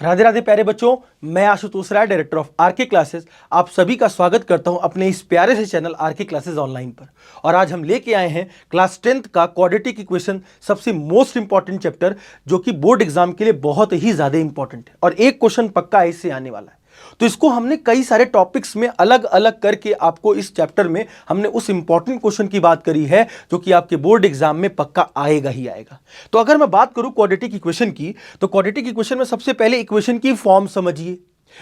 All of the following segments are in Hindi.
राधे राधे प्यारे बच्चों, मैं आशुतोष राय, डायरेक्टर ऑफ आरके क्लासेस, आप सभी का स्वागत करता हूं अपने इस प्यारे से चैनल आरके क्लासेस ऑनलाइन पर। और आज हम लेके आए हैं क्लास 10th का क्वाड्रेटिक इक्वेशन, सबसे मोस्ट इंपॉर्टेंट चैप्टर, जो कि बोर्ड एग्जाम के लिए बहुत ही ज्यादा इंपॉर्टेंट है और एक क्वेश्चन पक्का इससे आने वाला है। तो इसको हमने कई सारे टॉपिक्स में अलग अलग करके आपको इस चैप्टर में हमने उस इंपॉर्टेंट क्वेश्चन की बात करी है जो कि आपके बोर्ड एग्जाम में पक्का आएगा ही आएगा। तो अगर मैं बात करूं क्वाड्रेटिक इक्वेशन की, तो क्वाड्रेटिक इक्वेशन में सबसे पहले इक्वेशन की फॉर्म समझिए।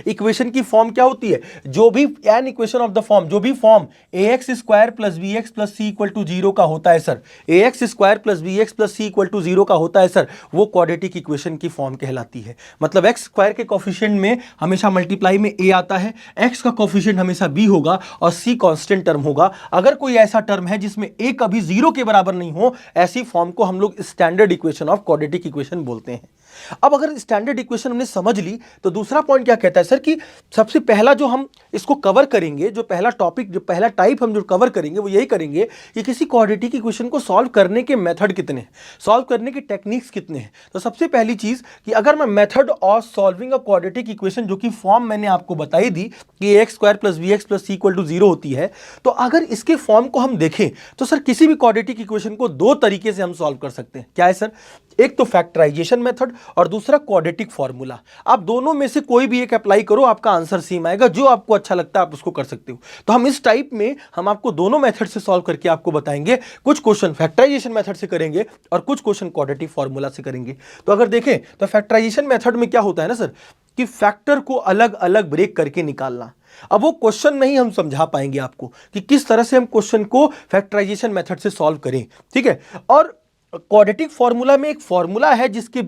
इक्वेशन की फॉर्म क्या होती है? जो भी an equation of the form, जो भी form ax square plus B X plus C equal to 0 का होता है sir, ax square plus B X plus C equal to 0 का होता है सर, वो क्वाड्रेटिक इक्वेशन की फॉर्म कहलाती है। मतलब एक्स स्क्वायर के कोफिशिएंट में हमेशा मल्टीप्लाई में a आता है, x का कोफिशिएंट हमेशा b होगा और c कांस्टेंट टर्म होगा। अगर कोई ऐसा टर्म है जिसमें a कभी 0 के बराबर नहीं हो, ऐसी फॉर्म को हम लोग standard equation of quadratic equation बोलते हैं। अब अगर स्टैंडर्ड इक्वेशन हमने समझ ली, तो दूसरा पॉइंट क्या कहता है सर कि सबसे पहला जो हम इसको कवर करेंगे, जो पहला टॉपिक, जो पहला टाइप हम जो कवर करेंगे, वो यही करेंगे कि किसी क्वाड्रेटिक इक्वेशन को सॉल्व करने के मेथड कितने हैं, सॉल्व करने के टेक्निक्स कितने हैं। तो सबसे पहली चीज कि अगर मैं method of solving a quadratic equation, जो कि फॉर्म मैंने आपको बताई दी कि X square plus B X plus C equal to 0 होती है, तो अगर इसके फॉर्म को हम देखें तो सर किसी भी क्वाड्रेटिक इक्वेशन को दो तरीके से हम सॉल्व कर सकते हैं। क्या है सर? एक तो फैक्टराइजेशन मेथड और दूसरा क्वाड्रेटिक फॉर्मूला। आप दोनों में से कोई भी एक अप्लाई करो, आपका आंसर सेम आएगा। जो आपको अच्छा लगता है आप उसको कर सकते हो। तो हम इस टाइप में हम आपको दोनों मेथड से सॉल्व करके आपको बताएंगे। कुछ क्वेश्चन फैक्टराइजेशन मेथड से करेंगे और कुछ क्वेश्चन क्वाड्रेटिक फॉर्मूला से करेंगे। तो अगर देखें तो फैक्टराइजेशन मेथड में क्या होता है ना सर, कि फैक्टर को अलग अलग ब्रेक करके निकालना। अब वो क्वेश्चन में ही हम समझा पाएंगे आपको कि किस तरह से हम क्वेश्चन को फैक्टराइजेशन मेथड से सॉल्व करें, ठीक है। और क्वाड्रेटिक फॉर्मूला में एक फॉर्मूला है जिसके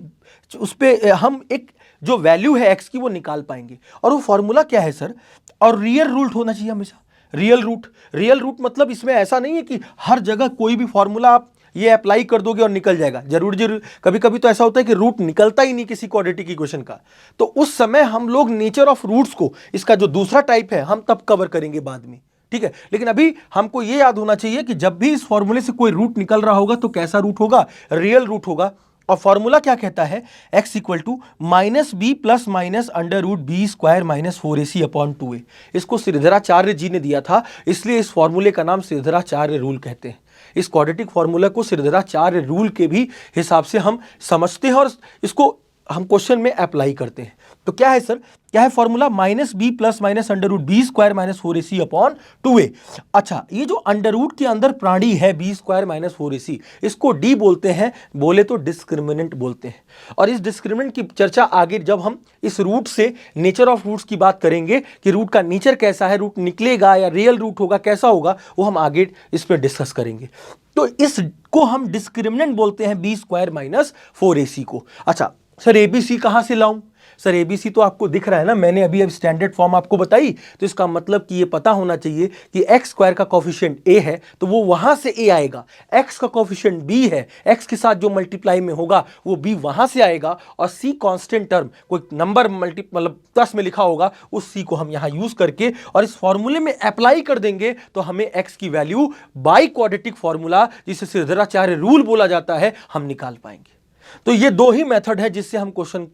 उस पे हम एक जो वैल्यू है एक्स की वो निकाल पाएंगे। और वो फॉर्मूला क्या है सर? और रियल रूट होना चाहिए हमेशा। रियल रूट मतलब इसमें ऐसा नहीं है कि हर जगह कोई भी फॉर्मूला आप ये अप्लाई कर दोगे और निकल जाएगा। जरूर कभी कभी तो ऐसा होता है कि रूट निकलता ही नहीं किसी क्वाड्रेटिक इक्वेशन का। तो उस समय हम लोग नेचर ऑफ रूट्स को, इसका जो दूसरा टाइप है, हम तब कवर करेंगे बाद में, ठीक है। लेकिन अभी हमको यह याद होना चाहिए कि जब भी इस फॉर्मूले से कोई रूट निकल रहा होगा तो कैसा रूट होगा? रियल रूट होगा। और फॉर्मूला क्या कहता है? x equal to minus B plus minus under root B square minus 4ac upon 2a। इसको श्रीधराचार्य जी ने दिया था, इसलिए इस फॉर्मूले का नाम श्रीधराचार्य रूल कहते हैं। इस क्वाड्रेटिक फॉर्मूला को श्रीधराचार्य रूल के भी हिसाब से हम समझते हैं और इसको हम क्वेश्चन में अप्लाई करते हैं। तो क्या है सर? क्या है formula? Minus B plus minus under root B square minus 4ac upon 2a। अच्छा, ये जो अंडर रूट के अंदर प्राणी है बी स्क्वायर माइनस 4ac, इसको डी बोलते हैं, बोले तो डिस्क्रिमिनेंट बोलते हैं। और इस डिस्क्रिमिनेंट की चर्चा आगे जब हम इस रूट से नेचर ऑफ रूट्स की बात करेंगे कि रूट का नेचर कैसा है, रूट निकलेगा या रियल रूट होगा, कैसा होगा, वो हम आगे इस पर डिस्कस करेंगे। तो इसको हम डिस्क्रिमिनेंट बोलते हैं बी स्क्वायर माइनस 4ac को। अच्छा सर, एबीसी कहां से लाऊं? सर एबीसी तो आपको दिख रहा है ना, मैंने अभी स्टैंडर्ड फॉर्म आपको बताई। तो इसका मतलब कि ये पता होना चाहिए कि एक्स स्क्वायर का कोफिशिएंट ए है तो वो वहां से ए आएगा, एक्स का कोफिशिएंट बी है, एक्स के साथ जो मल्टीप्लाई में होगा वो बी वहां से आएगा, और सी कांस्टेंट टर्म कोई नंबर मतलब प्लस में लिखा होगा, उस सी को हम यहां यूज करके और इस फॉर्मूले में अप्लाई कर देंगे तो हमें एक्स की वैल्यू बाई क्वाड्रेटिक फॉर्मूला, जिसे श्रीधराचार्य रूल बोला जाता है, हम निकाल पाएंगे। तो ये दो ही मेथड है जिससे हम क्वेश्चन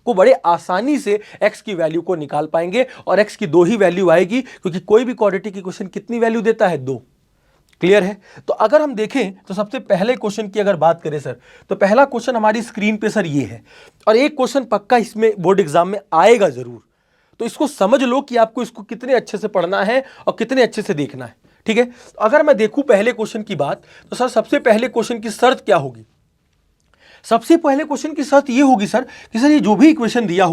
को बड़े आसानी से x की वैल्यू को निकाल पाएंगे। और x की दो ही वैल्यू आएगी, क्योंकि कोई भी क्वाड्रेटिक इक्वेशन कितनी वैल्यू देता है? 2। क्लियर है? तो अगर हम देखें तो सबसे पहले क्वेश्चन की अगर बात करें सर, तो पहला क्वेश्चन हमारी स्क्रीन पे सर ये है, और एक क्वेश्चन पक्का इसमें बोर्ड एग्जाम में आएगा जरूर। तो इसको समझ लो कि आपको इसको कितने अच्छे से पढ़ना है और कितने अच्छे से देखना है, ठीक है। अगर मैं देखूं पहले क्वेश्चन की बात, तो सर सबसे पहले क्वेश्चन की शर्त क्या होगी? सबसे पहले क्वेश्चन की शर्त ये होगी सर कि सर ये जो भी इक्वेशन दिया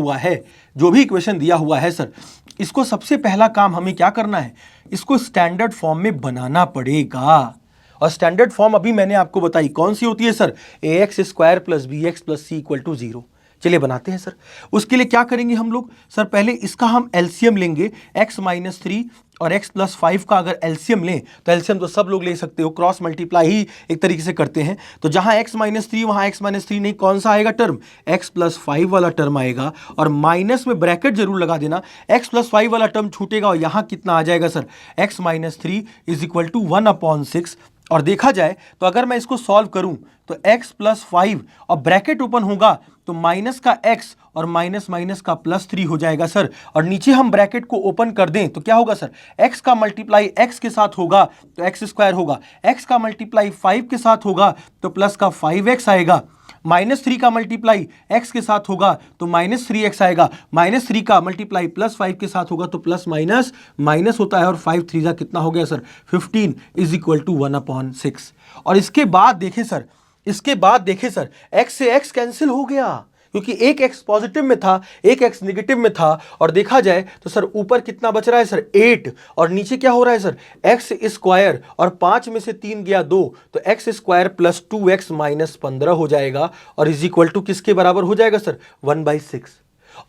हुआ है सर, इसको सबसे पहला काम हमें क्या करना है? इसको स्टैंडर्ड फॉर्म में बनाना पड़ेगा। और स्टैंडर्ड फॉर्म अभी मैंने आपको बताई कौन सी होती है sir? ax square plus B X plus C equal to 0। चलिए बनाते हैं सर। उसके लिए क्या करेंगे हम लोग? सर पहले इसका हम एलसीएम लेंगे, x माइनस 3 और x प्लस 5 का अगर एलसीएम लें, तो एलसीएम तो सब लोग ले सकते हो, क्रॉस मल्टीप्लाई ही एक तरीके से करते हैं। तो जहां x माइनस 3 वहां x माइनस 3 नहीं, कौन सा आएगा टर्म? x प्लस 5 वाला टर्म आएगा, और माइनस में ब्रैकेट जरूर लगा देना। x प्लस 5 वाला टर्म छूटेगा और यहां कितना आ जाएगा sir? x minus 3 is equal to 1/6, और देखा जाए तो अगर मैं इसको सॉल्व करूं तो x प्लस 5 और ब्रैकेट ओपन होगा तो माइनस का x और माइनस माइनस का +3 हो जाएगा सर। और नीचे हम ब्रैकेट को ओपन कर दें तो क्या होगा सर, x का मल्टीप्लाई x के साथ होगा तो x स्क्वायर होगा, x का मल्टीप्लाई 5 के साथ होगा तो प्लस का 5x आएगा, -3 का मल्टीप्लाई x के साथ होगा तो -3x आएगा, -3 का मल्टीप्लाई +5 के साथ होगा तो प्लस माइनस माइनस होता है और 5 3 जा कितना हो गया सर 15 इज इक्वल टू 1/6। और इसके बाद देखें सर, x से x कैंसिल हो गया क्योंकि एक x पॉजिटिव में था एक x नेगेटिव में था। और देखा जाए तो सर ऊपर कितना बच रहा है सर 8 और नीचे क्या हो रहा है सर x स्क्वायर और 5 में से 3 गया 2 तो x square plus 2x minus 15 हो जाएगा और इज इक्वल टू किसके बराबर हो जाएगा सर 1/6।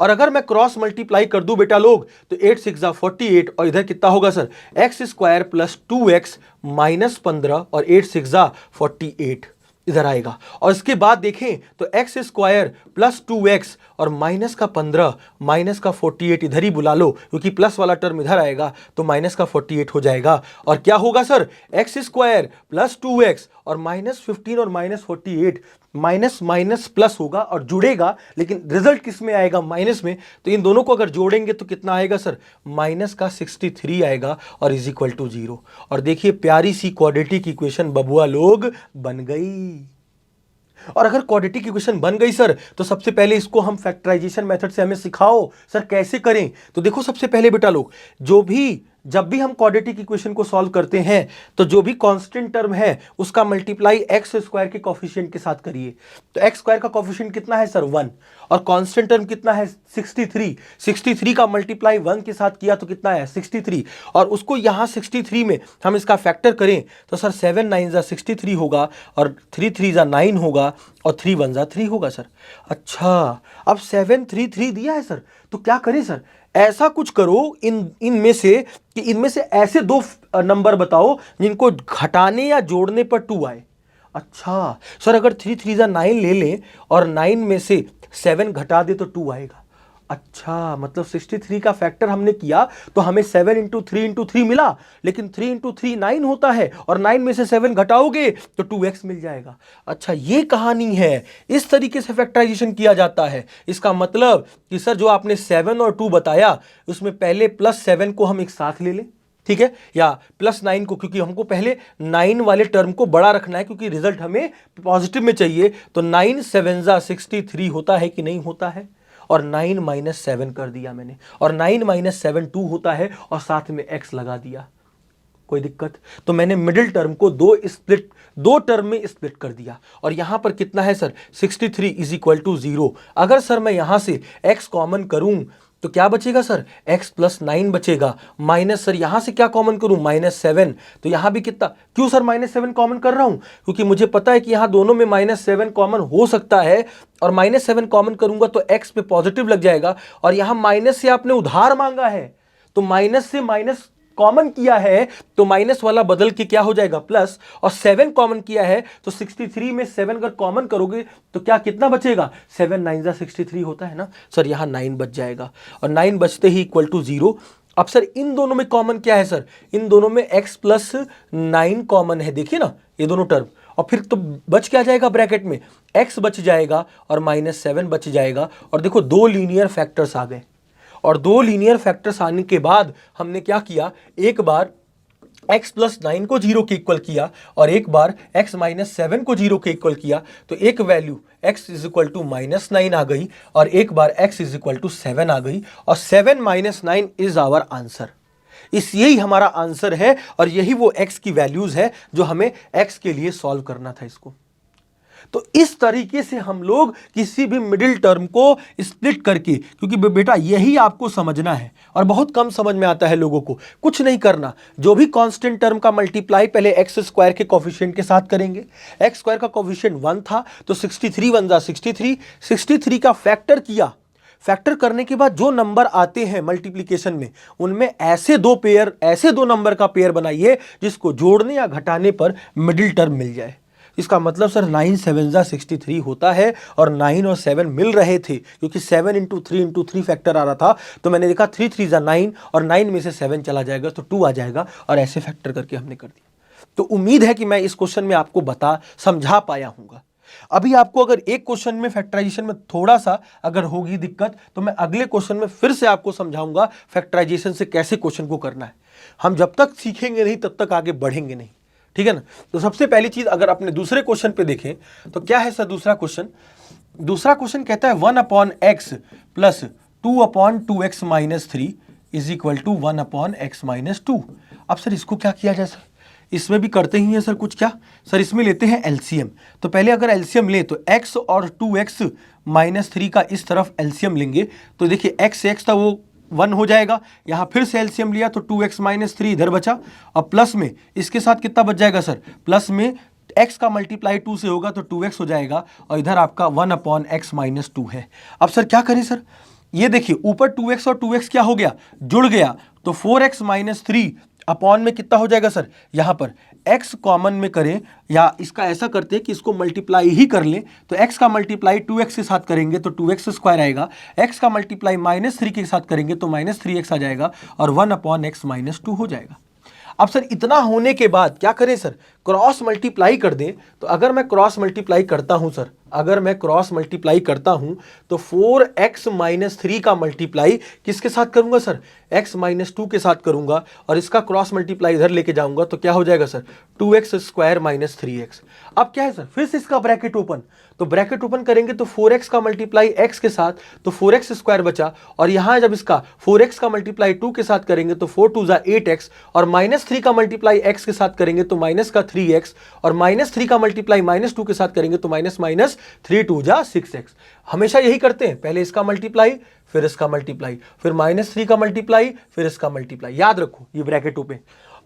और अगर मैं क्रॉस मल्टीप्लाई कर दूं बेटा लोग तो 8 6 48 और इधर कितना होगा sir x square plus 2x minus 15 और 8 6 48 इधर आएगा। और इसके बाद देखें तो x स्क्वायर प्लस 2x और माइनस का 15 माइनस का 48 इधर ही बुला लो क्योंकि प्लस वाला टर्म इधर आएगा तो माइनस का 48 हो जाएगा। और क्या होगा sir x square plus 2x और -15 और -48 माइनस माइनस प्लस होगा और जुड़ेगा, लेकिन रिजल्ट किस में आएगा माइनस में। तो इन दोनों को अगर जोड़ेंगे तो कितना आएगा सर माइनस का 63 आएगा और इज इक्वल टू 0। और देखिए प्यारी सी क्वाड्रेटिक इक्वेशन बबुआ लोग बन गई। और अगर क्वाड्रेटिक इक्वेशन बन गई सर तो सबसे पहले इसको हम फैक्टराइजेशन मेथड से हमें सिखाओ सर कैसे करें। तो देखो सबसे पहले बेटा लोग जब भी हम क्वाड्रेटिक इक्वेशन को सॉल्व करते हैं तो जो भी कांस्टेंट टर्म है उसका मल्टीप्लाई एक्स स्क्वायर के कोफिशिएंट के साथ करिए। तो एक्स स्क्वायर का कोफिशिएंट कितना है सर 1 और कांस्टेंट टर्म कितना है 63 का मल्टीप्लाई 1 के साथ किया तो कितना है 63 और उसको यहां 63 में हम इसका फैक्टर करें तो सर 7 9 जा 63 होगा और 3 3 जा 9 होगा और 3 1 जा 3 होगा सर। अच्छा अब 7 3 3 दिया है सर तो क्या करें सर, ऐसा कुछ करो इनमें से ऐसे दो नंबर बताओ जिनको घटाने या जोड़ने पर 2 आए। अच्छा सर अगर 3 3 जा 9 ले लें और 9 में से 7 घटा दे तो 2 आएगा। अच्छा मतलब 63 का फैक्टर हमने किया तो हमें 7 इंटू 3 मिला, लेकिन 3 इंटू 3 9 होता है और 9 में से 7 घटाओगे तो 2x मिल जाएगा। अच्छा ये कहानी है, इस तरीके से फैक्टराइजेशन किया जाता है। इसका मतलब कि सर जो आपने 7 और 2 बताया उसमें पहले +7 को हम एक साथ ले लें, ठीक है, या +9 को, क्योंकि हमको पहले 9 वाले टर्म को बड़ा रखना है क्योंकि रिजल्ट हमें पॉजिटिव में चाहिए। तो 9 7 जा 63 होता है कि नहीं होता है, और 9 - 7 कर दिया मैंने और 9 - 7 2 होता है और साथ में x लगा दिया। कोई दिक्कत? तो मैंने मिडिल टर्म को दो टर्म में स्प्लिट कर दिया और यहां पर कितना है सर 63 इज इक्वल टू 0। अगर सर मैं यहां से x कॉमन करूं तो क्या बचेगा सर x प्लस 9 बचेगा, माइनस सर यहां से क्या कॉमन करूं -7, तो यहां भी कितना, क्यों सर -7 कॉमन कर रहा हूं, क्योंकि मुझे पता है कि यहां दोनों में -7 कॉमन हो सकता है और -7 कॉमन करूंगा तो x पे पॉजिटिव लग जाएगा और यहां माइनस से आपने उधार मांगा है तो माइनस से माइनस कॉमन किया है तो माइनस वाला बदल के क्या हो जाएगा प्लस, और 7 कॉमन किया है तो 63 में 7 अगर कॉमन करोगे तो क्या कितना बचेगा 7 9 जा 63 होता है ना सर, यहां 9 बच जाएगा और 9 बचते ही इक्वल टू 0। अब सर इन दोनों में कॉमन क्या है सर, इन दोनों में x प्लस 9 कॉमन है, देखिए ना ये दोनों टर्म, और फिर तो बच क्या जाएगा ब्रैकेट में x बच जाएगा और -7 बच जाएगा। और देखो दो लीनियर फैक्टर्स आ गए और दो लीनियर फैक्टर्स आने के बाद हमने क्या किया, एक बार x प्लस 9 को 0 के इक्वल किया और एक बार x माइनस 7 को 0 के इक्वल किया, तो एक value x is equal to -9 आ गई और एक बार x इज इक्वल टू 7 आ गई और 7 - 9 इज आवर आंसर। यही हमारा आंसर है और यही वो x की वैल्यूज है जो हमें x के लिए सॉल्व करना था इसको। तो इस तरीके से हम लोग किसी भी मिडिल टर्म को स्प्लिट करके, क्योंकि बेटा यही आपको समझना है और बहुत कम समझ में आता है लोगों को, कुछ नहीं करना, जो भी कांस्टेंट टर्म का मल्टीप्लाई पहले एक्स स्क्वायर के कोफिशिएंट के साथ करेंगे। एक्स स्क्वायर का कोफिशिएंट 1 था तो 63 1 जा 63 का फैक्टर किया, फैक्टर करने के बाद जो नंबर आते हैं मल्टीप्लिकेशन में उनमें ऐसे दो नंबर का पेयर बनाइए जिसको जोड़ने या घटाने पर मिडिल टर्म मिल जाए। इसका मतलब सर 9 7 जा 63 होता है और 9 और 7 मिल रहे थे क्योंकि 7 इंटू 3 फैक्टर आ रहा था, तो मैंने देखा 3 3 जा 9 और 9 में से 7 चला जाएगा तो 2 आ जाएगा और ऐसे फैक्टर करके हमने कर दिया। तो उम्मीद है कि मैं इस क्वेश्चन में आपको समझा पाया हूंगा। अभी आपको अगर एक क्वेश्चन में फैक्टराइजेशन में थोड़ा सा अगर होगी दिक्कत, तो मैं अगले क्वेश्चन में फिर से आपको समझाऊंगा फैक्टराइजेशन से कैसे क्वेश्चन को करना है। हम जब तक सीखेंगे नहीं तब तक आगे बढ़ेंगे नहीं, ठीक है ना। तो सबसे पहली चीज अगर अपने दूसरे क्वेश्चन पे देखें तो क्या है सर दूसरा क्वेश्चन कहता है 1/x plus 2/2x minus 3 is equal to 1/x minus 2। अब सर इसको क्या किया जाए सर, इसमें भी करते ही हैं सर कुछ, क्या सर इसमें लेते हैं एलसीएम। तो पहले अगर एलसीएम ले तो x और 2x माइनस 3 का इस तरफ एलसीएम लेंगे तो देखिए x था वो 1 हो जाएगा, यहाँ फिर से एलसीएम लिया तो 2x माइनस 3 इधर बचा, और प्लस में इसके साथ कितना बच जाएगा सर, प्लस में x का मल्टीप्लाई 2 से होगा तो 2x हो जाएगा, और इधर आपका 1/x माइनस 2 है। अब सर क्या करें सर, ये देखिए ऊपर 2x और 2x क्या हो गया, जुड़ गया, तो 4x माइनस 3 अपॉन में कितना हो जाएगा सर, यहां पर x कॉमन में करें, या इसका ऐसा करते हैं कि इसको मल्टीप्लाई ही कर लें, तो x का मल्टीप्लाई 2x के साथ करेंगे तो 2x स्क्वायर आएगा, x का मल्टीप्लाई -3 के साथ करेंगे तो -3x आ जाएगा, और 1/x माइनस 2 हो जाएगा। अब सर इतना होने के बाद क्या करें सर, क्रॉस मल्टीप्लाई कर दें। तो अगर मैं क्रॉस मल्टीप्लाई करता हूं सर, अगर मैं क्रॉस मल्टीप्लाई करता हूं तो 4x माइनस 3 का मल्टीप्लाई किसके साथ करूंगा सर, x माइनस 2 के साथ करूंगा, और इसका क्रॉस मल्टीप्लाई इधर लेके जाऊंगा तो क्या हो जाएगा sir, 2x square minus 3x। अब क्या है सर, फिर से इसका ब्रैकेट ओपन, तो ब्रैकेट ओपन करेंगे तो 4x का मल्टीप्लाई x के साथ तो 4x स्क्वायर बचा, और यहां जब इसका 4x का मल्टीप्लाई 2 के साथ करेंगे तो 4 2 8x, और -3 का मल्टीप्लाई x के साथ करेंगे तो माइनस का 3x, और -3 का मल्टीप्लाई -2 के साथ करेंगे तो माइनस 3 2 6x। हमेशा यही करते हैं, पहले इसका मल्टीप्लाई फिर इसका मल्टीप्लाई, फिर -3 का मल्टीप्लाई फिर इसका मल्टीप्लाई। याद रखो ये ब्रैकेट ओपन,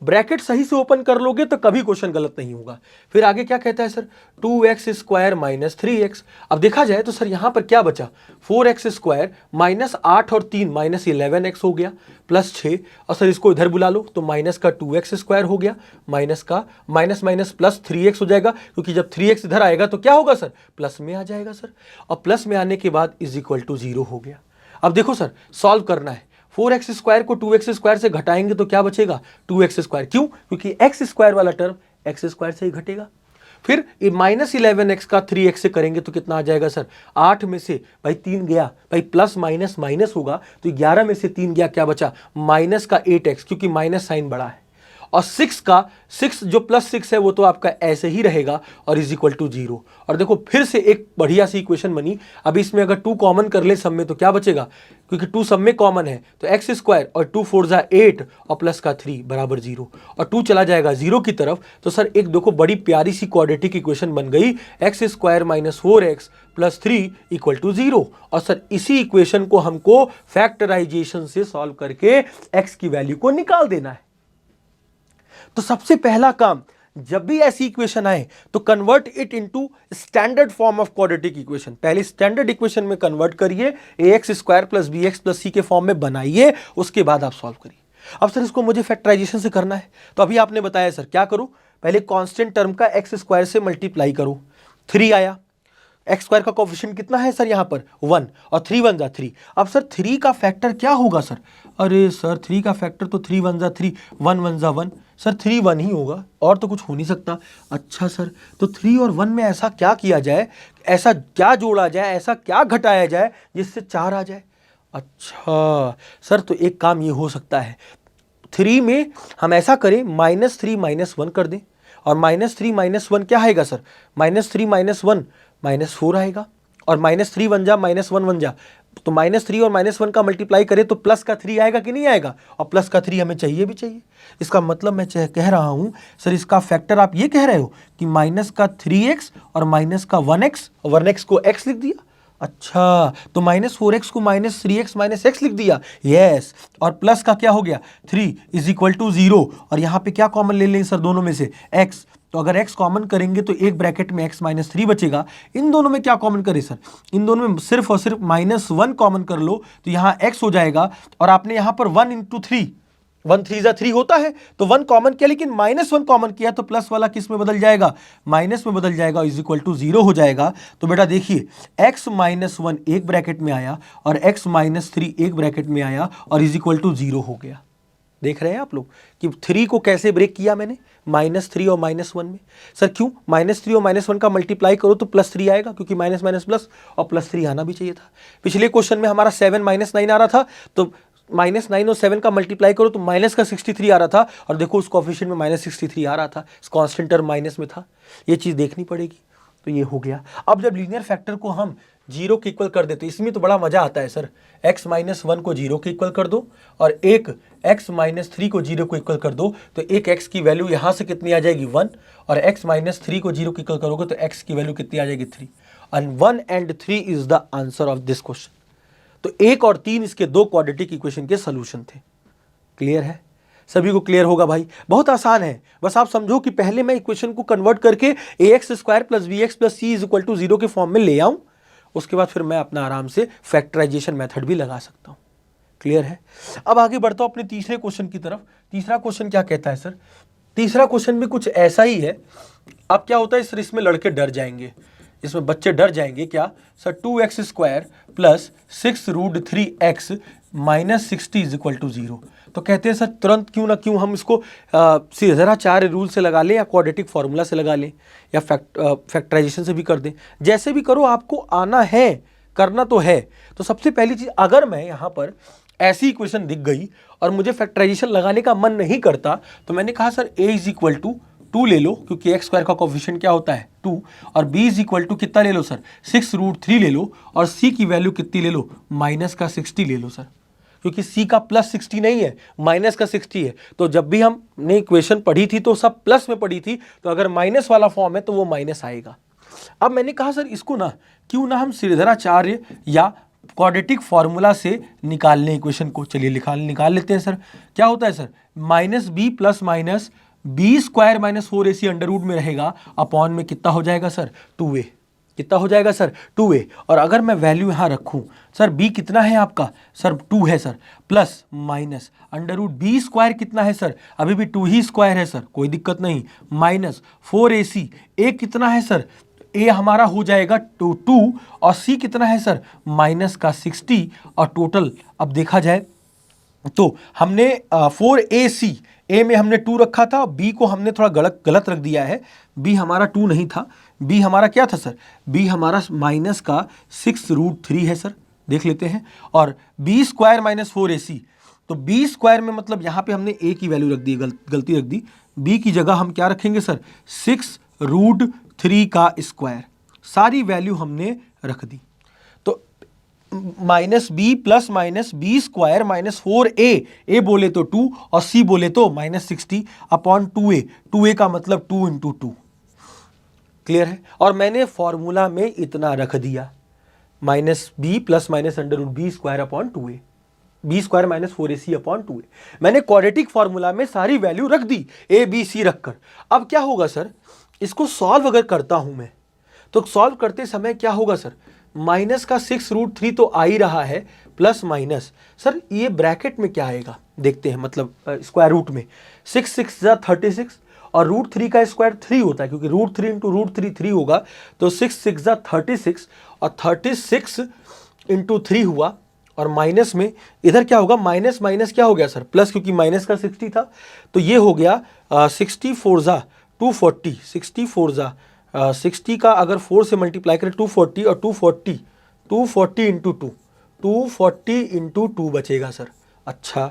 ब्रैकेट सही से ओपन कर लोगे तो कभी क्वेश्चन गलत नहीं होगा। फिर आगे क्या कहता है sir, 2x square minus 3x। अब देखा जाए तो सर यहां पर क्या बचा, 4x स्क्वायर -8 और 3 -11x हो गया, प्लस 6, और सर इसको इधर बुला लो तो माइनस का 2x स्क्वायर हो गया, माइनस का माइनस माइनस प्लस 3x हो जाएगा, क्योंकि जब 3x इधर आएगा तो क्या होगा सर, प्लस में आ जाएगा सर, और प्लस में आने के बाद इज इक्वल टू 0 हो गया। अब देखो सर सॉल्व करना है, 4x स्क्वायर को 2x स्क्वायर से घटाएंगे तो क्या बचेगा, 2x स्क्वायर, क्यों, क्योंकि x स्क्वायर वाला टर्म x स्क्वायर से ही घटेगा। फिर -11x का 3x से करेंगे तो कितना आ जाएगा सर, 8 में से भाई 3 गया, भाई प्लस माइनस माइनस होगा तो 11 में से 3 गया, क्या बचा, माइनस का 8x, क्योंकि माइनस साइन बड़ा है, और 6 जो प्लस 6 है वो तो आपका ऐसे ही रहेगा, और इज इक्वल टू 0। और देखो फिर से एक बढ़िया सी इक्वेशन बनी। अब इसमें अगर 2 कॉमन कर ले सब में तो क्या बचेगा, क्योंकि 2 सब में कॉमन है तो x स्क्वायर और 2 4 8 और प्लस का 3 बराबर 0, और 2 चला जाएगा 0 की तरफ। तो सर एक देखो बड़ी प्यारी सी क्वाड्रेटिक इक्वेशन बन गई, x square minus 4x plus 3 equal to 0। और सर इसी इक्वेशन को हमको फैक्टराइजेशन से सॉल्व करके x की वैल्यू को निकाल देना है। तो सबसे पहला काम, जब भी ऐसी इक्वेशन आए तो convert it into standard form of quadratic equation. पहले स्टैंडर्ड इक्वेशन में कन्वर्ट करिए, ax square plus bx plus c के फॉर्म में बनाइए, उसके बाद आप सॉल्व करिए। अब सर इसको मुझे फैक्टराइजेशन से करना है, तो अभी आपने बताया सर क्या करो, पहले कांस्टेंट टर्म का x स्क्वायर से मल्टीप्लाई करो, 3 आया, एक्स स्क्वायर का कोफिशिएंट कितना है सर यहाँ पर 1, और 3 1 जा 3। अब सर 3 का फैक्टर क्या होगा सर, अरे सर 3 का फैक्टर तो 3 1 जा 3, 1 1 जा 1, सर 3 1 ही होगा, और तो कुछ हो नहीं सकता। अच्छा सर तो 3 और 1 में ऐसा क्या किया जाए, ऐसा क्या जोड़ा जाए, ऐसा क्या घटाया जाए जिससे 4 आ जाए। अच्छा सर तो एक काम ये हो सकता है, 3 में हम ऐसा करें -3 -1 कर दें, और -3 -1 क्या आएगा सर, -3 -1 -4 आएगा, और -3 1 जा -1 1 जा, तो -3 और -1 का मल्टीप्लाई करें तो प्लस का 3 आएगा कि नहीं आएगा, और प्लस का 3 हमें चाहिए भी चाहिए। इसका मतलब मैं कह रहा हूं सर इसका फैक्टर आप ये कह रहे हो कि माइनस का 3x और माइनस का 1x, 1x को x लिख दिया। अच्छा तो -4x को -3x -x लिख दिया, यस, और प्लस का क्या हो गया 3 इज इक्वल टू 0, और यहाँ पे क्या कॉमन ले लें सर दोनों में से x, तो अगर x कॉमन करेंगे तो एक ब्रैकेट में x -3 बचेगा। इन दोनों में क्या कॉमन करें सर, इन दोनों में सिर्फ और सिर्फ -1 कॉमन कर लो तो यहाँ x हो जाएगा, और आपने यहाँ पर 1 × 3, 1 3 जा 3 होता है तो 1 कॉमन किया, लेकिन -1 कॉमन किया तो प्लस वाला किस में बदल जाएगा, माइनस में बदल जाएगा, इज इक्वल टू 0 हो जाएगा। तो बेटा देखिए x -1 एक ब्रैकेट में आया और x -3 एक ब्रैकेट में आया और इज इक्वल टू 0 हो गया। देख रहे हैं आप लोग कि 3 को कैसे ब्रेक किया मैंने, -3 और -1 में। सर क्यों, -3 और -1 का मल्टीप्लाई करो तो +3 आएगा, क्योंकि माइनस माइनस प्लस, और +3 आना भी चाहिए था। पिछले क्वेश्चन में हमारा 7 -9 आ रहा था, तो -9 और 7 का मल्टीप्लाई करो तो माइनस का 63 आ रहा था, और देखो उस कोएफिशिएंट में -63 आ रहा था, कांस्टेंट टर्म माइनस में था। ये चीज़ देखनी पड़ेगी। तो ये हो गया। अब जब लीनियर फैक्टर को हम 0 के इक्वल कर देते, इसमें तो बड़ा मजा आता है सर। x - 1 को 0 के इक्वल कर दो और एक x - 3 को 0 को इक्वल कर दो, तो एक x की वैल्यू यहाँ से कितनी आ जाएगी 1, और x - 3 को 0 के इक्वल करोगे तो x की वैल्यू कितनी आ जाएगी 3। And 1 and 3 is the answer of this question. तो 1 और 3 इसके दो क्वाड्रेटिक इक्वेशन के सोल्यूशन थे। क्लियर है? सभी को क्लियर होगा भाई? बहुत आसान है, बस आप समझो कि पहले मैं इक्वेशन को कन्वर्ट करके ax² + bx + c = 0 के फॉर्म में ले आऊं, उसके बाद फिर मैं अपना आराम से फैक्टराइजेशन मेथड भी लगा सकता हूं। क्लियर है? अब आगे बढ़ता हूं अपने तीसरे क्वेश्चन की तरफ। तीसरा क्वेश्चन क्या कहता है सर? तीसरा क्वेश्चन भी कुछ ऐसा ही है। अब क्या होता है सर, इसमें लड़के डर जाएंगे, इसमें बच्चे डर जाएंगे। क्या सर? 2x² + 6√3x - 60 = 0। तो कहते हैं सर तुरंत क्यों ना क्यों हम इसको सीधा रूल से लगा लें, या क्वाड्रेटिक फार्मूला से लगा लें, या फैक्टराइजेशन से भी कर दें। जैसे भी करो, आपको आना है, करना तो है। तो सबसे पहली चीज, अगर मैं यहाँ पर ऐसी इक्वेशन दिख गई और मुझे फैक्टराइजेशन लगाने का मन नहीं करता, तो मैंने कहा सर a = 2 ले लो, क्योंकि x² का कोएफिशिएंट क्या होता है 2, और b = कितना ले लो सर 6√3 ले लो, और c की वैल्यू कितनी ले लो -60 ले लो सर, क्योंकि c का +60 नहीं है, -60 है। तो जब भी हमने इक्वेशन पढ़ी थी तो सब प्लस में पढ़ी थी, तो अगर माइनस वाला फॉर्म है तो वो माइनस आएगा। अब मैंने कहा सर इसको ना क्यों ना हम श्रीधराचार्य या क्वाड्रेटिक फार्मूला से निकाल लें इक्वेशन को। चलिए निकाल लेते हैं सर। क्या होता है sir? -b + -b² - 4ac under root में रहेगा, अपॉन में कितना हो जाएगा सर 2a। कितना हो जाएगा सर 2a। और अगर मैं वैल्यू यहाँ रखूँ सर, b कितना है आपका सर 2 है सर, प्लस माइनस √b² कितना है सर, अभी भी 2 ही स्क्वायर है सर, कोई दिक्कत नहीं, -4ac। a कितना है सर? a हमारा हो जाएगा 2 और c कितना है सर -60। और टोटल अब देखा जाए तो हमने 4ac, a में हमने 2 रखा था, b को हमने थोड़ा गलत रख दिया है। b हमारा 2 नहीं था, b हमारा क्या था सर? b हमारा माइनस का 6√3 है सर, देख लेते हैं। और b² - 4ac, तो b² में मतलब यहाँ पे हमने a की वैल्यू रख दी, गलती रख दी। b की जगह हम क्या रखेंगे सर 6√3 का स्क्वायर, सारी वैल्यू हमने रख दी। तो -b + -b² - 4a, a बोले तो 2 और c बोले तो -60 अपॉन 2a। 2a का मतलब 2 × 2। क्लियर है? और मैंने फॉर्मूला में इतना रख दिया, -b + -√b² upon 2a, b² - 4ac upon 2a। मैंने क्वाड्रेटिक फार्मूला में सारी वैल्यू रख दी, a b c रखकर। अब क्या होगा सर, इसको सॉल्व अगर करता हूं मैं, तो सॉल्व करते समय क्या होगा सर, माइनस का 6√3 तो आ ही रहा है, प्लस माइनस सर ये ब्रैकेट में क्या आएगा देखते हैं, मतलब स्क्वायर रूट में 6 6 जा 36, और √3 का स्क्वायर 3 होता है, क्योंकि √3 × √3 3 होगा, तो 6 6 जा 36, और 36 × 3 हुआ, और माइनस में इधर क्या होगा, माइनस माइनस क्या हो गया सर प्लस, क्योंकि माइनस का 60 था, तो ये हो गया 64 जा 240, 64 जा 60 का अगर 4 से मल्टीप्लाई करें 240, और 240 × 2, 240 × 2 बचेगा सर। अच्छा,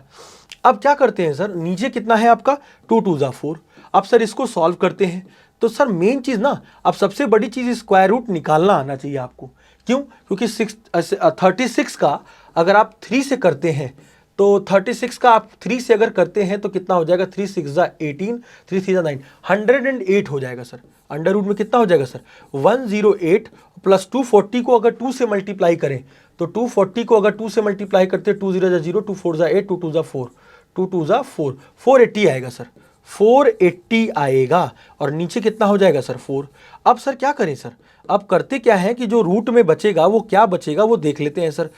अब क्या करते हैं सर, नीचे कितना है आपका 2 2 जा 4। अब सर इसको सॉल्व करते हैं, तो सर मेन चीज़ ना, अब सबसे बड़ी चीज़ स्क्वायर रूट निकालना आना चाहिए आपको। क्यों? क्योंकि 36 का अगर आप 3 से करते हैं, तो 36 का आप 3 से अगर करते हैं तो कितना हो जाएगा, 3 6 जा 18, 3 3 जा 9, 108 हो जाएगा सर। अंडर रूट में कितना हो जाएगा सर 108, प्लस 240 को अगर 2 से मल्टीप्लाई करें, तो 240 को अगर 2 से मल्टीप्लाई करते हैं, 2 0 जा 0, 2 4 जा 8, 2 2 जा 4, 2 2 जा 4, 480 आएगा सर, 480 आएगा। और नीचे कितना हो जाएगा सर 4। अब सर क्या करें सर, अब करते क्या है कि जो रूट में बचेगा वो क्या बचेगा वो देख लेते हैं सर।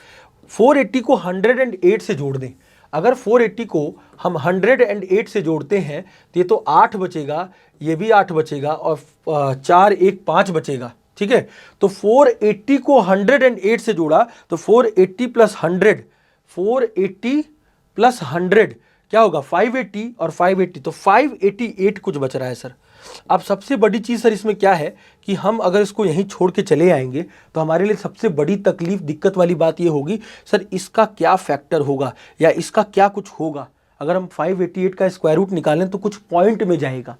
480 को 108 से जोड़ दें। अगर 480 को हम 108 से जोड़ते हैं तो ये तो 8 बचेगा, ये भी 8 बचेगा, और 4 1 5 बचेगा। ठीक है, तो 480 को 108 से जोड़ा तो 480 + 100, 480 + 100 क्या होगा 580 और 580, तो 588 कुछ बच रहा है सर। अब सबसे बड़ी चीज़ सर इसमें क्या है कि हम अगर इसको यहीं छोड़ के चले आएंगे तो हमारे लिए सबसे बड़ी तकलीफ, दिक्कत वाली बात ये होगी सर इसका क्या फैक्टर होगा या इसका क्या कुछ होगा। अगर हम 588 का स्क्वायर रूट निकालें तो कुछ पॉइंट में जाएगा,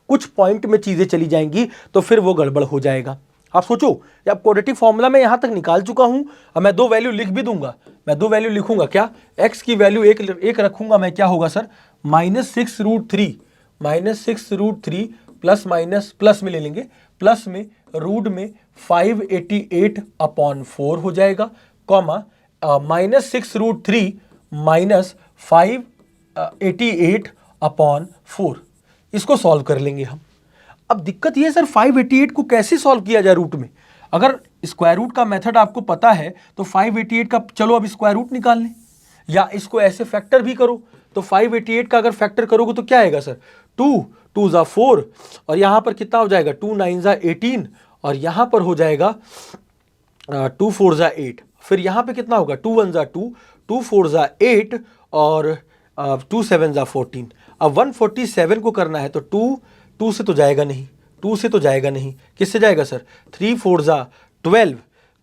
कुछ पॉइंट में चीज़ें चली जाएंगी, तो फिर वो गड़बड़ हो जाएगा। आप सोचो, अब क्वाड्रेटिक फॉर्मूला मैं यहाँ तक निकाल चुका हूँ, अब मैं 2 वैल्यू लिख भी दूंगा, मैं 2 वैल्यू लिखूंगा, क्या x की वैल्यू एक रखूंगा मैं, क्या होगा सर -6√3, -6√3 प्लस माइनस प्लस में ले लेंगे, प्लस में रूट में 588/4 हो जाएगा, कॉमा -6√3 -588/4, इसको सॉल्व कर लेंगे हम। अब दिक्कत ये सर 588 को कैसे सॉल्व किया जाए रूट में। अगर स्क्वायर रूट का मेथड आपको पता है तो 588 का चलो अब स्क्वायर रूट निकाल लें, या इसको ऐसे फैक्टर भी करो। तो 588 का अगर फैक्टर करोगे तो क्या आएगा सर, 2 2 ज़ा 4, और यहाँ पर कितना हो जाएगा 2 9 ज़ा 18, और यहाँ पर हो जाएगा 2 4 ज़ा 8, फिर यहाँ पे कितना होगा 2 1 ज़ा 2, 2 4 ज़ा 8, और 2 7 ज़ा 14। अब 147 को करना है तो 2 से तो जाएगा नहीं, 2 से तो जाएगा नहीं, किससे जाएगा सर 3 4 ज़ा 12,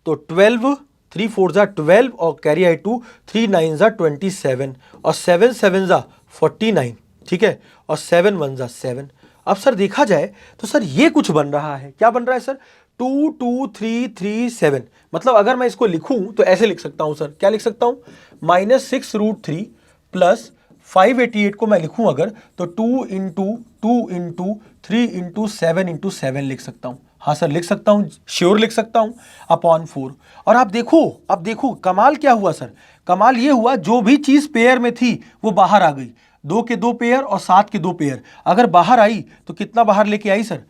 तो 12 3 4 ज़ा 12 और कैरी आई 2, 3 9 ज़ा 27 और 7 7 ज़ा 49, ठीक है, और 7 1 ज़ा 7। अब सर देखा जाए तो सर ये कुछ बन रहा है, क्या बन रहा है सर 2 2 3 3 7, मतलब अगर मैं इसको लिखूं तो ऐसे लिख सकता हूं सर, क्या लिख सकता हूं -6√3 प्लस 588 को मैं लिखूं अगर तो 2 इंटू 3 इंटू 7 लिख सकता हूं। हाँ सर लिख सकता हूं, श्योर लिख सकता हूं, /4। और आप देखो कमाल क्या हुआ सर, कमाल ये हुआ जो भी चीज पेयर में थी वो बाहर आ गई, 2 के 2 पेयर और 7 के 2 पेयर। अगर बाहर आई तो कितना बाहर लेके आई सर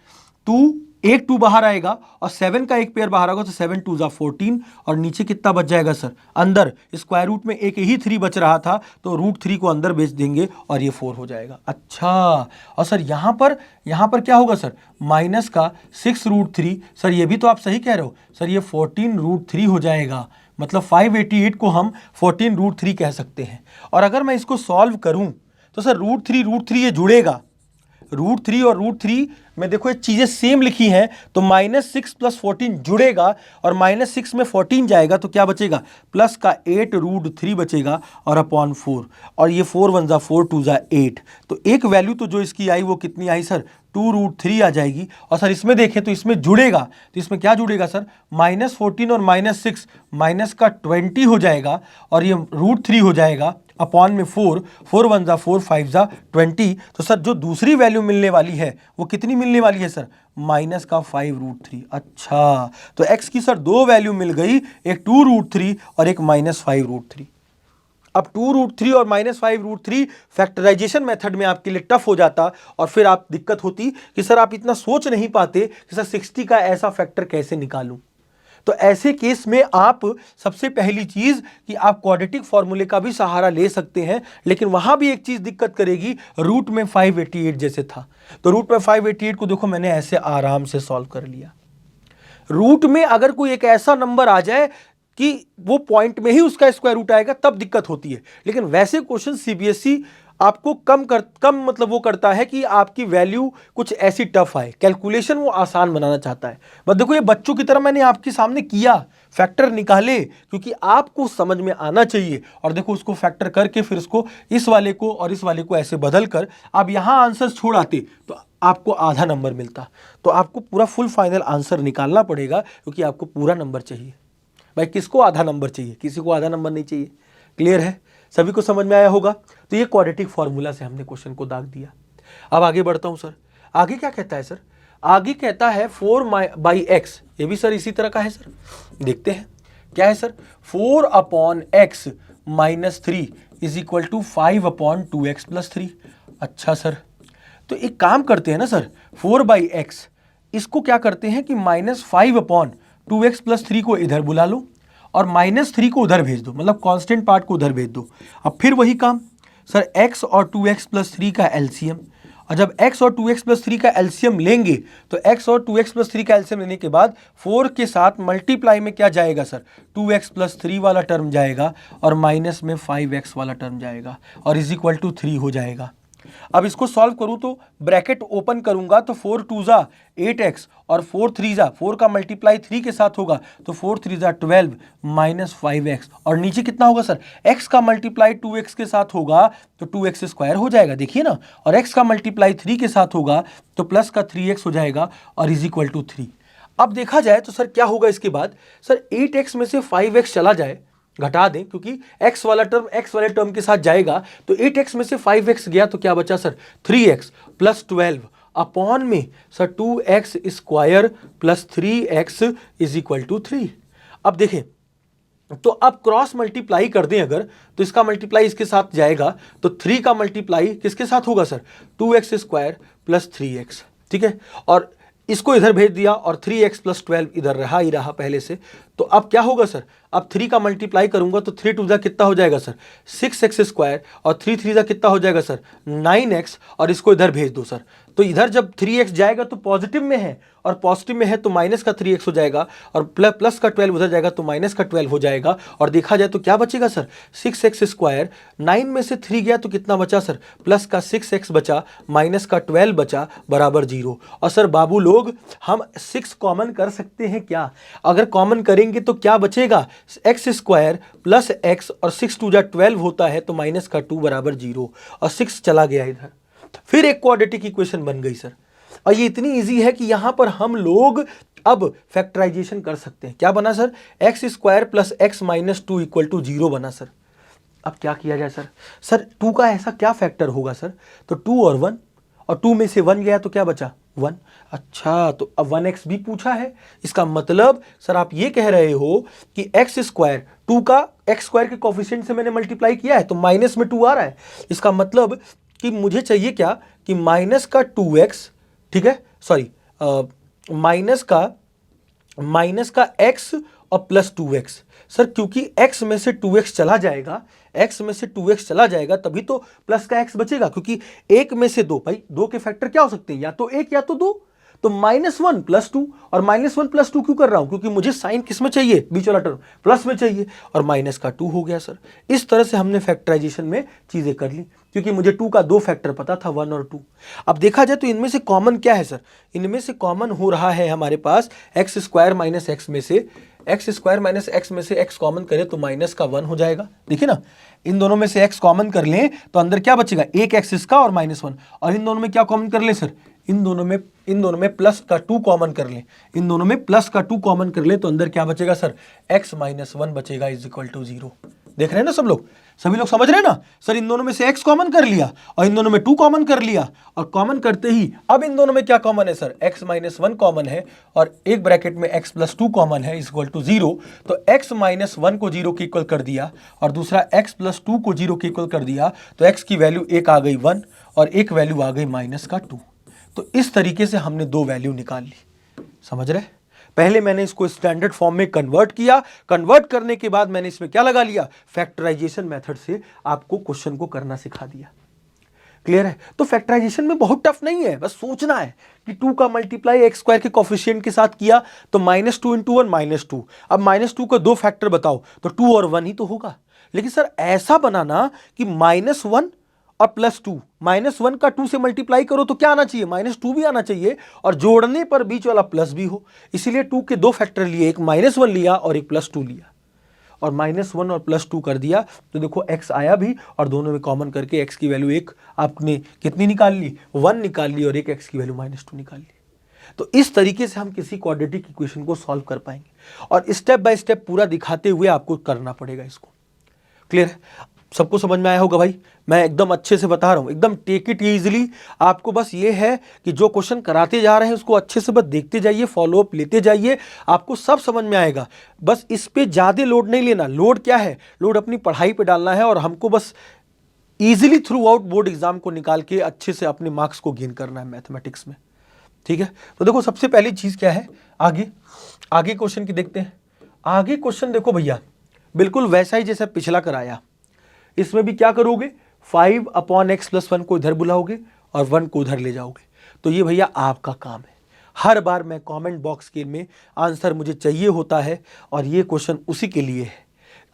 2, एक 2 बाहर आएगा और 7 का एक पेयर बाहर आएगा, तो 7 2 ज़ा 14, और नीचे कितना बच जाएगा सर अंदर, स्क्वायर रूट में एक ही 3 बच रहा था तो √3 को अंदर बेच देंगे और ये 4 हो जाएगा। अच्छा, और सर यहाँ पर क्या होगा सर माइनस का 6√3, सर ये भी तो आप सही कह रहे हो सर, ये 14√3 हो जाएगा, मतलब 588 को हम 14√3 कह सकते हैं। और अगर मैं इसको सॉल्व करूं तो सर √3 ये जुड़ेगा, √3 और √3 में देखो ये चीज़ें सेम लिखी हैं, तो -6 + 14 जुड़ेगा, और -6 में 14 जाएगा तो क्या बचेगा प्लस का 8√3 बचेगा और /4, और ये 4 1 ज़ा 4 2 ज़ा 8, तो एक वैल्यू तो जो इसकी आई वो कितनी आई सर 2√3 आ जाएगी। और सर इसमें देखें तो इसमें जुड़ेगा, तो इसमें क्या जुड़ेगा सर -14 और -6 माइनस का 20 हो जाएगा, और ये √3 हो जाएगा अपॉन में 4 4 1 ज़ा 4 5 ज़ा 20। तो सर जो दूसरी वैल्यू मिलने वाली है वो कितनी मिलने वाली है सर माइनस का 5√3। अच्छा, तो x की सर 2 वैल्यू मिल गई, एक 2√3 और एक -5√3। अब 2√3 और -5√3 फैक्टराइजेशन मेथड में आपके लिए टफ हो जाता, और फिर आप दिक्कत होती कि सर आप इतना सोच नहीं पाते कि सर 60 का ऐसा फैक्टर कैसे निकालूं। तो ऐसे केस में आप सबसे पहली चीज कि आप क्वाड्रेटिक फॉर्मूले का भी सहारा ले सकते हैं, लेकिन वहां भी एक चीज दिक्कत करेगी, रूट में 588 जैसे था, तो रूट में 588 को देखो मैंने ऐसे आराम से सॉल्व कर लिया। रूट में अगर कोई एक ऐसा नंबर आ जाए कि वो पॉइंट में ही उसका स्क्वायर रूट आएगा तब दिक्कत होती है, लेकिन वैसे क्वेश्चन सीबीएसई आपको कम मतलब वो करता है कि आपकी वैल्यू कुछ ऐसी टफ आए, कैलकुलेशन वो आसान बनाना चाहता है। बस देखो ये बच्चों की तरह मैंने आपके सामने किया, फैक्टर निकाले, क्योंकि आपको समझ में आना चाहिए। और देखो उसको फैक्टर करके फिर उसको इस वाले को और इस वाले को ऐसे बदल कर आप यहाँ आंसर छोड़ आते तो आपको आधा नंबर मिलता। तो आपको पूरा फुल फाइनल आंसर निकालना पड़ेगा, क्योंकि आपको पूरा नंबर चाहिए। भाई किसको आधा नंबर चाहिए, किसी को आधा नंबर नहीं चाहिए। क्लियर है, सभी को समझ में आया होगा। तो ये क्वाड्रेटिक फॉर्मूला से हमने क्वेश्चन को दाग दिया। अब आगे बढ़ता हूं सर, आगे क्या कहता है सर, आगे कहता है 4/x, ये भी सर इसी तरह का है सर, देखते हैं क्या है सर 4/x - 3 = 5/2x + 3। अच्छा सर, तो एक काम करते हैं ना सर, 4/x इसको क्या करते हैं कि -5/2x + 3 को इधर बुला लो और -3 को उधर भेज दो, मतलब कांस्टेंट पार्ट को उधर भेज दो। अब फिर वही काम सर, x और 2x + 3 का एलसीएम, और जब x और 2x+3 का एलसीएम लेंगे तो x और 2x+3 का एलसीएम लेने के बाद 4 के साथ मल्टीप्लाई में क्या जाएगा सर, 2x+3 वाला टर्म जाएगा और माइनस में 5x वाला टर्म जाएगा और इज इक्वल टू 3 हो जाएगा। अब इसको सॉल्व करूं तो ब्रैकेट ओपन करूंगा तो 4 2 जा 8x और 4 3 जा 4 का मल्टीप्लाई 3 के साथ होगा तो 4 3 जा 12 माइनस 5x और नीचे कितना होगा सर, x का मल्टीप्लाई 2x के साथ होगा तो 2x स्क्वायर हो जाएगा, देखिए ना, और x का मल्टीप्लाई 3 के साथ होगा तो प्लस का 3x हो जाएगा और इज इक्वल टू 3। अब देखा जाए तो सर क्या होगा इसके बाद, सर 8x में से 5x चला जाए, घटा दें क्योंकि x वाला टर्म के साथ जाएगा तो 8x में से 5x गया तो क्या बचा सर, 3x प्लस 12 अपॉन में sir 2x square plus 3x is equal to 3। अब देखें तो अब क्रॉस मल्टीप्लाई कर दें अगर तो इसका मल्टीप्लाई इसके साथ जाएगा तो 3 का मल्टीप्लाई किसके साथ होगा sir, 2x square plus 3x, ठीक है, और इसको इधर भेज दिया और 3x प्लस 12 इधर रहा ही रहा पहले से। तो अब क्या होगा सर, अब 3 का मल्टीप्लाई करूंगा तो 3 2 जा कितना हो जाएगा सर, 6x स्क्वायर और 3 3 जा कितना हो जाएगा सर, 9x और इसको इधर भेज दो सर। तो इधर जब 3x जाएगा तो पॉजिटिव में है और पॉजिटिव में है तो माइनस का 3x हो जाएगा और प्लस का 12 उधर जाएगा तो माइनस का 12 हो जाएगा और देखा जाए तो क्या बचेगा सर, 6x स्क्वायर, 9 में से 3 गया तो कितना बचा सर, प्लस का 6x बचा माइनस का 12 बचा बराबर 0। और सर बाबू लोग हम 6 कॉमन कर सकते हैं क्या, अगर कॉमन करेंगे तो क्या बचेगा, x स्क्वायर प्लस x और 6 2 जा 12 होता है तो माइनस का 2 बराबर 0 और 6 चला गया इधर, फिर एक क्वाड्रेटिक इक्वेशन बन गई सर। और ये इतनी इजी है कि यहां पर हम लोग अब फैक्टराइजेशन कर सकते हैं। क्या बना sir, X square plus X minus 2 equal to 0 बना सर। अब क्या किया जाए सर, सर 2 का ऐसा क्या फैक्टर होगा सर, तो 2 और 1 और 2 में से 1 गया तो क्या बचा 1। अच्छा तो अब 1x भी पूछा है, इसका मतलब सर आप ये कह रहे हो कि एक्स स्क्वायर 2 का एक्स स्क्वायर के कोफिशिएंट से मैंने मल्टीप्लाई किया है तो माइनस में 2 आ रहा है, इसका मतलब कि मुझे चाहिए क्या कि माइनस का 2x, ठीक है, सॉरी माइनस का x और प्लस 2x सर, क्योंकि x में से 2x चला जाएगा, x में से 2x चला जाएगा तभी तो प्लस का x बचेगा, क्योंकि 1 में से 2, भाई 2 के फैक्टर क्या हो सकते हैं, या तो 1 या तो 2, तो -1 + 2 और -1 + 2 क्यों कर रहा हूं, क्योंकि मुझे साइन किस में चाहिए, बीच वाला टर्म प्लस में चाहिए और माइनस का 2 हो गया सर। इस तरह से हमने फैक्टराइजेशन में चीजें कर ली क्योंकि मुझे 2 का 2 फैक्टर पता था, 1 और 2। अब देखा जाए तो इनमें से कॉमन क्या है सर, इनमें से कॉमन हो रहा है हमारे पास एक्स स्क्वायर माइनस एक्स में से x कॉमन करें तो माइनस का 1 हो जाएगा, देखिए ना, इन दोनों में से x कॉमन कर लें तो अंदर क्या बचेगा, एक x इसका और -1, और इन दोनों में क्या कॉमन कर लें सर, इन दोनों में प्लस का 2 कॉमन कर लें, इन दोनों में प्लस का 2 कॉमन कर लें तो अंदर क्या बचेगा सर, x - 1 बचेगा इज इक्वल टू 0। देख रहे हैं ना सब लोग, सभी लोग समझ रहे हैं ना सर, इन दोनों में से x कॉमन कर लिया और इन दोनों में 2 कॉमन कर लिया और कॉमन करते ही अब इन दोनों में क्या कॉमन है सर, x - 1 कॉमन है और एक ब्रैकेट में x + 2 कॉमन है इज इक्वल टू 0। तो x - 1 को 0 के इक्वल कर दिया और दूसरा x + 2 को 0 के इक्वल कर दिया तो x की वैल्यू एक आ गई 1 और एक वैल्यू आ गई -2। तो इस तरीके से हमने 2 वैल्यू निकाल ली, समझ रहे। पहले मैंने इसको स्टैंडर्ड फॉर्म में कन्वर्ट किया, कन्वर्ट करने के बाद मैंने इसमें क्या लगा लिया, फैक्टराइजेशन मेथड से आपको क्वेश्चन को करना सिखा दिया। क्लियर है। तो फैक्टराइजेशन में बहुत टफ नहीं है, बस सोचना है कि 2 का मल्टीप्लाई एक्स स्क्वायर के कोफिशिएंट के साथ किया तो -2 × 1 -2। अब -2 का 2 फैक्टर बताओ तो 2 और 1 ही तो होगा, लेकिन सर ऐसा बनाना कि -1 और +2, -1 का 2 से मल्टीप्लाई करो तो क्या आना चाहिए, -2 भी आना चाहिए और जोड़ने पर बीच वाला प्लस भी हो, इसीलिए 2 के 2 फैक्टर लिए, एक -1 लिया और एक +2 लिया और -1 और +2 कर दिया तो देखो x आया भी और दोनों में कॉमन करके x की वैल्यू एक आपने कितनी निकाल ली, 1 निकाल ली और एक x की वैल्यू -2 निकाल ली। तो इस तरीके से हम किसी क्वाड्रेटिक इक्वेशन को सॉल्व कर पाएंगे और स्टेप बाय स्टेप पूरा दिखाते हुए आपको करना पड़ेगा इसको। क्लियर है, सबको समझ में आया होगा भाई, मैं एकदम अच्छे से बता रहा हूं, एकदम टेक इट इजीली। आपको बस ये है कि जो क्वेश्चन कराते जा रहे हैं उसको अच्छे से बस देखते जाइए, फॉलोअप लेते जाइए, आपको सब समझ में आएगा। बस इस पे ज्यादा लोड नहीं लेना, लोड क्या है, लोड अपनी पढ़ाई पे डालना है और हमको बस easily through out board exam को निकाल के अच्छे से अपने मार्क्स को गेन करना है मैथमेटिक्स में। ठीक है, तो देखो सबसे पहली चीज क्या है, आगे क्वेश्चन की देखते हैं। आगे क्वेश्चन देखो भैया, बिल्कुल वैसा ही जैसा पिछला कराया, इसमें भी क्या करोगे, 5/x + 1 को इधर बुलाओगे और 1 को उधर ले जाओगे। तो ये भैया आपका काम है। हर बार मैं कमेंट बॉक्स के में आंसर मुझे चाहिए होता है और ये क्वेश्चन उसी के लिए है।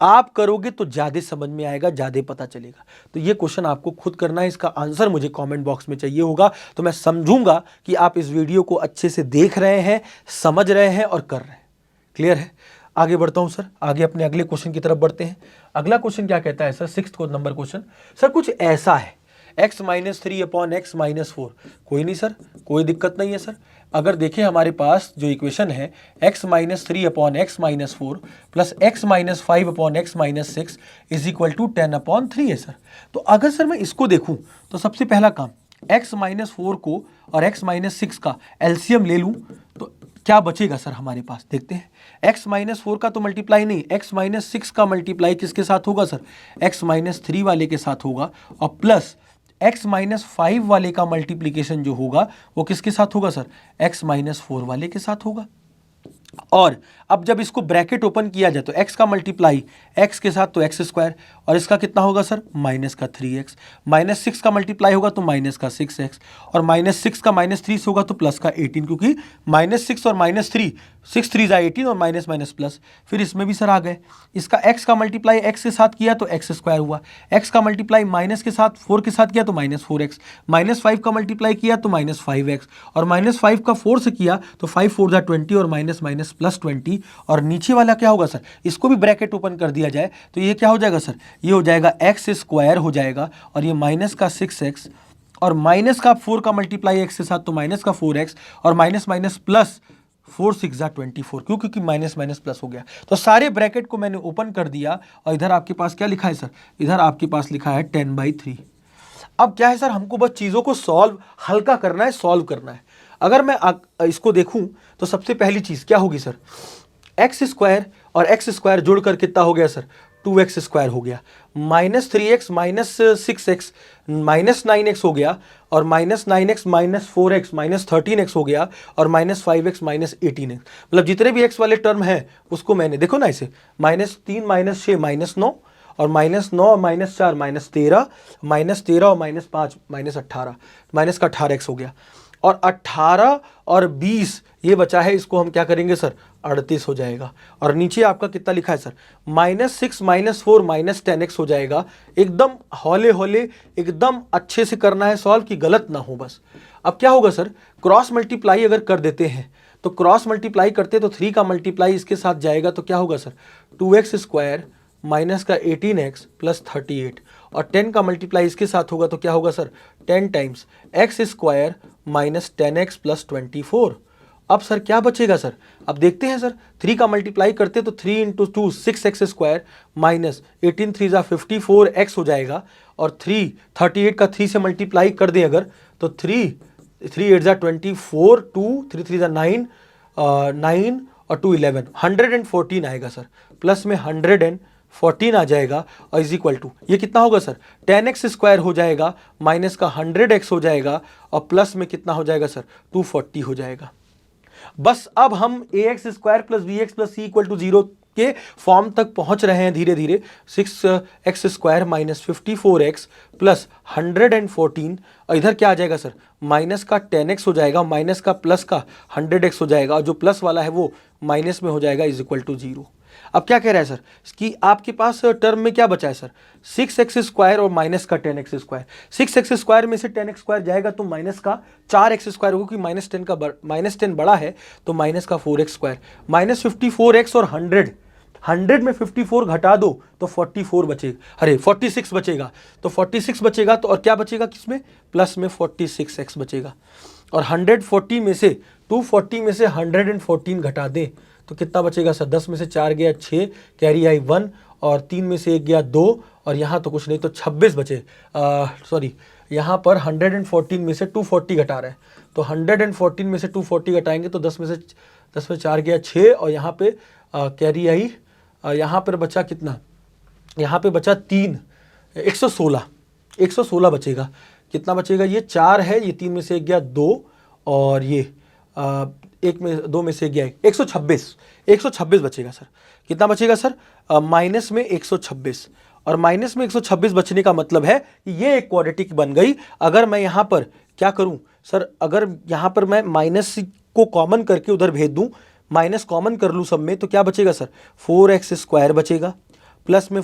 आप करोगे तो ज़्यादा समझ में आएगा, ज़्यादा पता चलेगा। तो ये क्वेश्चन आपको खुद करना है, इसका आंसर मुझे कमेंट बॉक्स में चाहिए होगा, तो मैं समझूंगा कि आप इस वीडियो को अच्छे से देख रहे हैं, समझ रहे हैं और कर रहे हैं। क्लियर है? आगे बढ़ता हूं सर, आगे अपने अगले क्वेश्चन की तरफ बढ़ते हैं। अगला क्वेश्चन क्या कहता है sir? 6th number question sir कुछ ऐसा है, x - 3 अपॉन x - 4। कोई नहीं सर, कोई दिक्कत नहीं है सर। अगर देखें हमारे पास जो इक्वेशन है x - 3 upon x - 4 plus x - 5 upon x - 6 is equal to 10 upon 3 है सर। तो अगर सर मैं इसको देखूं तो सबसे पहला काम x - 4 को और x - 6 का एलसीएम ले लूं तो क्या बचेगा सर हमारे पास? देखते हैं। x - 4 का तो मल्टीप्लाई नहीं, x - 6 का मल्टीप्लाई किसके साथ होगा सर? x - 3 वाले के साथ होगा और प्लस x - 5 वाले का मल्टीप्लीकेशन जो होगा वो किसके साथ होगा सर? x - 4 वाले के साथ होगा। और अब जब इसको ब्रैकेट ओपन किया जाए तो x का मल्टीप्लाई x के साथ तो x स्क्वायर और इसका कितना होगा सर? माइनस का 3x। -6 का मल्टीप्लाई होगा तो माइनस का 6x और -6 का -3 से होगा तो प्लस का 18, क्योंकि -6 और -3 6 3 18 और माइनस माइनस प्लस। फिर इसमें भी सर आ गए, इसका x का मल्टीप्लाई x के साथ किया तो x स्क्वायर हुआ, x का मल्टीप्लाई माइनस के साथ 4 के साथ किया तो -4x, -5 का मल्टीप्लाई किया तो -5x और -5 का 4 से किया तो 5 4 जा 20 और माइनस माइनस प्लस 20। और नीचे वाला क्या होगा सर? इसको भी ब्रैकेट ओपन कर दिया जाए तो ये क्या हो जाएगा सर? ये हो जाएगा x स्क्वायर हो जाएगा और ये माइनस का 6x और माइनस का 4 का मल्टीप्लाई x के साथ तो माइनस का 4x और माइनस माइनस प्लस 4 6 जा 24, क्यों? क्योंकि माइनस माइनस प्लस हो गया। तो सारे ब्रैकेट को मैंने ओपन कर दिया और इधर आपके पास क्या लिखा है सर? इधर आपके पास लिखा है 10/3। अब क्या है सर, हमको बस चीज़ों को सॉल्व हल्का करना है, सॉल्व करना है। अगर मैं इसको देखूं तो सबसे पहली चीज़ क्या होगी सर? एक्स स्क्वायर और एक्स स्क्वायर जोड़कर कितना हो गया सर? 2x स्क्वायर हो गया, -3x -6x -9x हो गया और -9x -4x -13x हो गया और -5x -18x। मतलब जितने भी x वाले टर्म हैं उसको मैंने, देखो ना इसे, -3 -6 -9 और -9 और -4 -13 -13 और -5 -18, माइनस का 18x हो गया और 18 और 20 ये बचा है, इसको हम क्या करेंगे सर? 38 हो जाएगा। और नीचे आपका कितना लिखा है सर? -6 -4 -10x हो जाएगा। एकदम हौले हौले एकदम अच्छे से करना है सॉल्व, की गलत ना हो बस। अब क्या होगा सर? क्रॉस मल्टीप्लाई अगर कर देते हैं तो क्रॉस मल्टीप्लाई करते तो 3 का मल्टीप्लाई इसके साथ जाएगा तो क्या होगा सर? 2x स्क्वायर माइनस का 18x प्लस 38 और 10 का मल्टीप्लाई इसके साथ होगा तो क्या होगा sir? 10 times x square minus 10x plus 24। अब सर क्या बचेगा सर? अब देखते हैं सर, 3 का मल्टीप्लाई करते तो 3 × 2 6x स्क्वायर माइनस 18 3 जा 54x हो जाएगा और 38 का 3 से मल्टीप्लाई कर दें अगर तो 3 8 जा 24, 2 3 3 जा 9 9 और 2 11 114 आएगा सर। प्लस में 114 आ जाएगा और इज इक्वल टू ये कितना होगा सर? 10x स्क्वायर हो जाएगा माइनस का 100x हो जाएगा और प्लस में कितना हो जाएगा सर? 240 हो जाएगा। बस अब हम ax square plus bx plus c equal to 0 के फॉर्म तक पहुंच रहे हैं धीरे धीरे। 6x square minus 54x plus 114 और इधर क्या आ जाएगा सर? माइनस का 10x हो जाएगा, माइनस का प्लस का 100x हो जाएगा और जो प्लस वाला है वो माइनस में हो जाएगा इज इक्वल टू 0। अब क्या कह रहा है सर कि आपके पास टर्म में क्या बचा है सर? 6x स्क्वायर और माइनस का 10x स्क्वायर। 6x स्क्वायर में से 10x स्क्वायर जाएगा तो माइनस का 4x स्क्वायर होगा, क्योंकि -10 बड़ा है तो माइनस का 4x स्क्वायर माइनस 54x और 100 में 54 घटा दो तो 44 बचेगा, अरे 46 बचेगा। तो 46 बचेगा तो और क्या बचेगा किसमें? प्लस में 46x बचेगा और 140 में से 240 में से 114 घटा दें तो कितना बचेगा सर? 10 में से 4 गया 6, कैरी आई 1 और 3 में से 1 गया 2 और यहाँ तो कुछ नहीं तो 26 बचे। सॉरी, यहाँ पर 114 में से 240 घटा रहे हैं तो 114 में से 240 घटाएंगे तो 10 में 4 गया 6 और यहाँ पे कैरी आई यहाँ पर बचा कितना? यहाँ पे बचा 3, 116 बचेगा। कितना बचेगा? ये 4 है, ये 3 में से 1 गया 2 और ये 2 में से गया 126 बचेगा सर। कितना बचेगा सर? माइनस में 126 और माइनस में 126 बचने का मतलब है कि ये एक क्वाड्रेटिक बन गई। अगर मैं यहाँ पर क्या करूँ सर, अगर यहाँ पर मैं माइनस को कॉमन करके उधर भेज दूँ, माइनस कॉमन कर लूँ सब में, तो क्या बचेगा सर, 4x² बचेगा, प्लस में